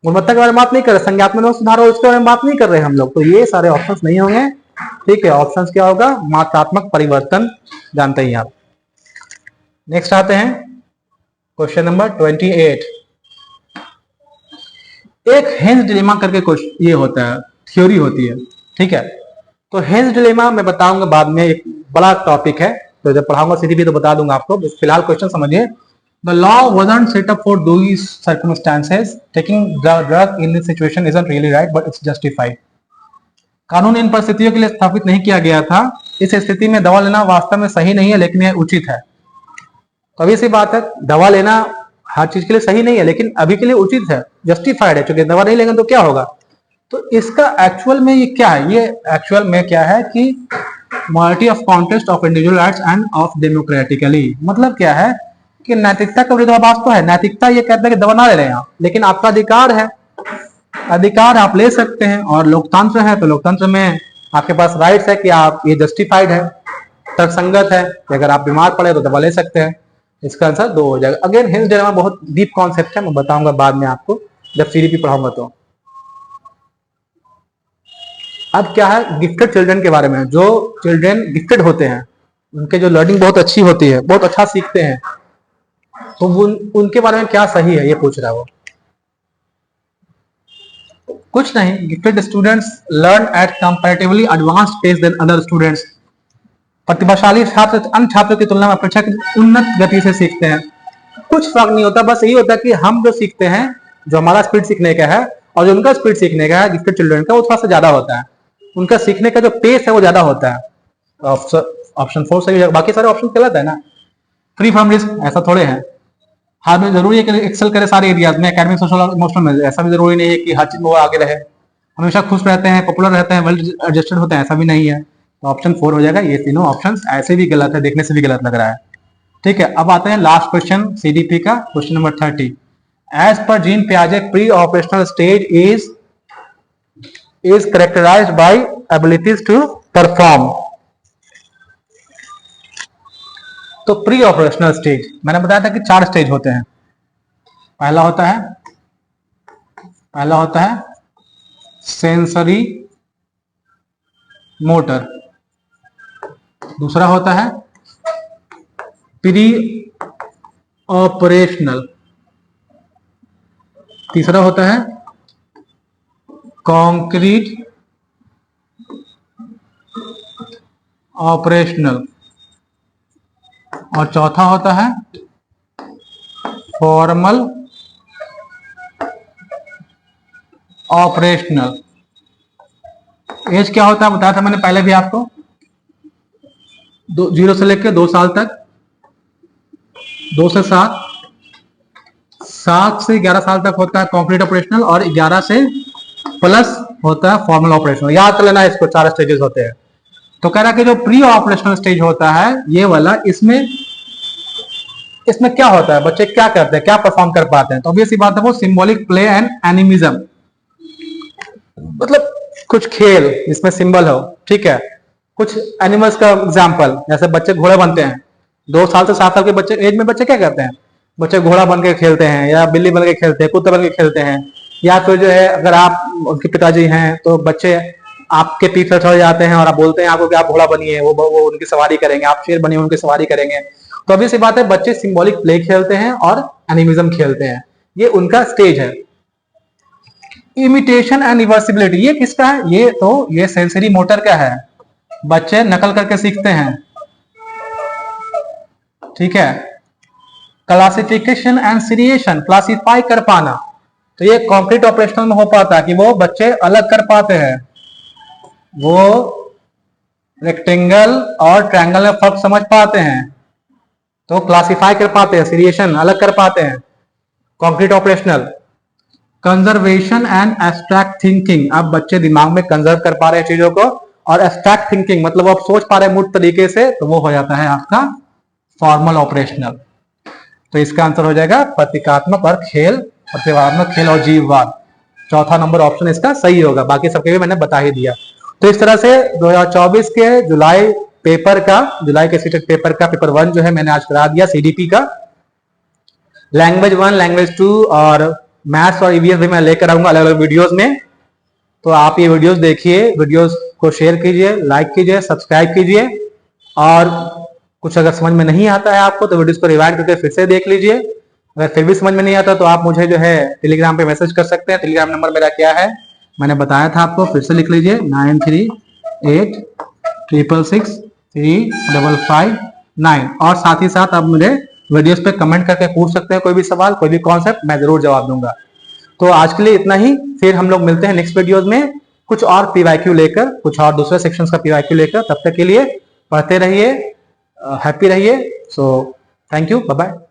गुणवत्ता के बारे में बात नहीं कर रहे, संज्ञात्मक सुधार हो उसके बारे में बात नहीं कर रहे हम लोग। तो ये सारे ऑप्शंस नहीं होंगे, ठीक है, ऑप्शन क्या होगा, मात्रात्मक परिवर्तन, जानते ही आप। नेक्स्ट आते हैं क्वेश्चन नंबर 28। एक हेंस डिलेमा करके क्वेश्चन ये होता है, थ्योरी होती है, ठीक है। तो हेंस डिलेमा मैं बताऊंगा बाद में, एक बड़ा टॉपिक है, तो जब पढ़ाऊंगा सीधी भी तो बता दूंगा आपको, फिलहाल क्वेश्चन समझिए। The law wasn't set up for these circumstances. Taking the drug in this situation isn't really right, but it's justified. कानून इन परिस्थितियों के लिए स्थापित नहीं किया गया था। इस स्थिति में दवा लेना वास्तव में सही नहीं है, लेकिन यह उचित है। तो अभी सी बात है, दवा लेना हर चीज के लिए सही नहीं है, लेकिन अभी के लिए उचित है, जस्टिफाइड है। क्योंकि दवा नहीं लेंगे तो क्या होगा। तो इसका एक्चुअल में ये क्या है, ये एक्चुअल में क्या है कि morality of contest of individual rights and of democratically, मतलब क्या है कि नैतिकता का विरोधाभास तो है। नैतिकता ये कहता है कि दवा ना ले लें आप, लेकिन आपका अधिकार है, अधिकार आप ले सकते हैं। और लोकतंत्र है तो लोकतंत्र में आपके पास राइट्स है कि आप, ये जस्टिफाइड है, तर्कसंगत है कि अगर आप बीमार पड़े तो दवा ले सकते हैं। इसका आंसर 2 हो जाएगा। अगेन हेंस डिलेमा बहुत डीप कॉन्सेप्ट है, मैं बताऊंगा बाद में आपको जब सीडीपी पढ़ाऊंगा तो। अब क्या है गिफ्टेड चिल्ड्रन के बारे में। जो चिल्ड्रन गिफ्टेड होते हैं उनके जो लर्निंग बहुत अच्छी होती है, बहुत अच्छा सीखते हैं, तो उनके बारे में क्या सही है ये पूछ रहा है वो। कुछ नहीं, gifted students learn at comparatively advanced pace than other students. प्रतिभाशाली छात्र अन्य छात्रों की तुलना में अपेक्षाकृत उन्नत गति से सीखते हैं। कुछ फर्क नहीं होता, बस यही होता है कि हम जो सीखते हैं, जो हमारा स्पीड सीखने का है और जो उनका स्पीड सीखने का है गिफ्टेड चिल्ड्रन का, वो थोड़ा सा ज्यादा होता है। उनका सीखने का जो पेस है वो ज्यादा होता है। ऑप्शन 4 सही है, बाकी सारे ऑप्शन गलत है ना। फ्री फ्रॉम रिस्क ऐसा थोड़े है। हाँ में जरूरी है कि एक्सेल करे सारे एरियाज में, एकेडमिक, सोशल, इमोशनल में। ऐसा भी जरूरी नहीं है कि हर चीज में वो आगे रहे, हमेशा खुश रहते हैं, पॉपुलर रहते हैं, वेल एडजस्टेड होते हैं, ऐसा भी नहीं है। तो ऑप्शन 4 हो जाएगा। ये तीनों ऑप्शन ऐसे भी गलत है, देखने से भी गलत लग रहा है, ठीक है। अब आते हैं लास्ट क्वेश्चन सीडीपी का, question number 30। As per Jean पियाजे pre operational stage is characterised by abilities to perform. तो प्री ऑपरेशनल स्टेज मैंने बताया था कि 4 स्टेज होते हैं। पहला होता है सेंसरी मोटर, दूसरा होता है प्री ऑपरेशनल, तीसरा होता है कॉन्क्रीट ऑपरेशनल, और चौथा होता है फॉर्मल ऑपरेशनल। एज क्या होता है बताया था मैंने पहले भी आपको, 0 से लेकर 2 साल तक, 2 से 7, 7 से 11 साल तक होता है कॉन्क्रीट ऑपरेशनल, और 11 से प्लस होता है फॉर्मल ऑपरेशनल। याद कर लेना, इसको 4 स्टेजेस होते हैं। तो कह रहा है कि जो प्री ऑपरेशनल स्टेज होता है ये वाला, इसमें क्या होता है, बच्चे क्या करते हैं, क्या परफॉर्म कर पाते हैं। तो ऑब्वियस सी बात है वो सिंबॉलिक प्ले एंड एनिमिज्म, मतलब कुछ खेल जिसमें सिंबल हो, ठीक है। कुछ एनिमल्स का एग्जांपल, जैसे बच्चे घोड़े बनते हैं। 2 साल से 7 साल के बच्चे एज में बच्चे क्या करते हैं, बच्चे घोड़ा बन के खेलते हैं, या बिल्ली बन के खेलते हैं, कुत्ता बन के खेलते हैं। या फिर जो है अगर आप उनके पिताजी हैं तो बच्चे आपके पीछे चढ़ जाते हैं और आप बोलते हैं आपको कि आप घोड़ा बनिए, वो उनकी सवारी करेंगे, आप शेर बनिए उनकी सवारी करेंगे। तो अभी सी बात है बच्चे सिंबॉलिक प्ले खेलते हैं और एनिमिज्म खेलते हैं, ये उनका स्टेज है। इमिटेशन एंड रिवर्सिबिलिटी ये किसका है, ये सेंसरी मोटर का है। बच्चे नकल करके सीखते हैं, ठीक है। क्लासिफिकेशन एंड सीरिएशन, क्लासिफाई कर पाना, तो ये कॉन्क्रीट ऑपरेशनल में हो पाता है कि वो बच्चे अलग कर पाते हैं, वो रेक्टेंगल और ट्रायंगल में फर्क समझ पाते हैं, तो क्लासिफाई कर पाते हैं, सीरिएशन अलग कर पाते हैं concrete operational. Conservation and abstract thinking, अब बच्चे दिमाग में कंजर्व कर पा रहे हैं चीजों को, और एब्स्ट्रैक्ट थिंकिंग मतलब आप सोच पा रहे हैं मूर्त तरीके से, तो वो हो जाता है आपका फॉर्मल ऑपरेशनल। तो इसका आंसर हो जाएगा प्रतीकात्मक और खेल, प्रतिभात्मक खेल और जीववाद। चौथा नंबर ऑप्शन इसका सही होगा, बाकी सबके भी मैंने बता ही दिया। तो इस तरह से 2024 के जुलाई के सीटेट पेपर का पेपर 1 जो है मैंने आज करा दिया सीडीपी का। लैंग्वेज 1, लैंग्वेज 2 और मैथ्स और ईवीएस भी मैं लेकर आऊंगा अलग अलग वीडियोस में। तो आप ये वीडियोस देखिए, वीडियोस को शेयर कीजिए, लाइक कीजिए, सब्सक्राइब कीजिए। और कुछ अगर समझ में नहीं आता है आपको तो वीडियोस को रिवाइंड करके फिर से देख लीजिए। अगर फिर भी समझ में नहीं आता तो आप मुझे जो है टेलीग्राम पे मैसेज कर सकते हैं। टेलीग्राम नंबर मेरा क्या है मैंने बताया था आपको, फिर से लिख लीजिए 9386663559। और साथ ही साथ आप मुझे वीडियोस पे कमेंट करके पूछ सकते हैं कोई भी सवाल, कोई भी कॉन्सेप्ट, मैं जरूर जवाब दूंगा। तो आज के लिए इतना ही, फिर हम लोग मिलते हैं नेक्स्ट वीडियोस में कुछ और पीवाईक्यू लेकर, कुछ और दूसरे सेक्शंस का पीवाईक्यू लेकर। तब तक के लिए पढ़ते रहिए, हैप्पी रहिए। So thank you, bye bye.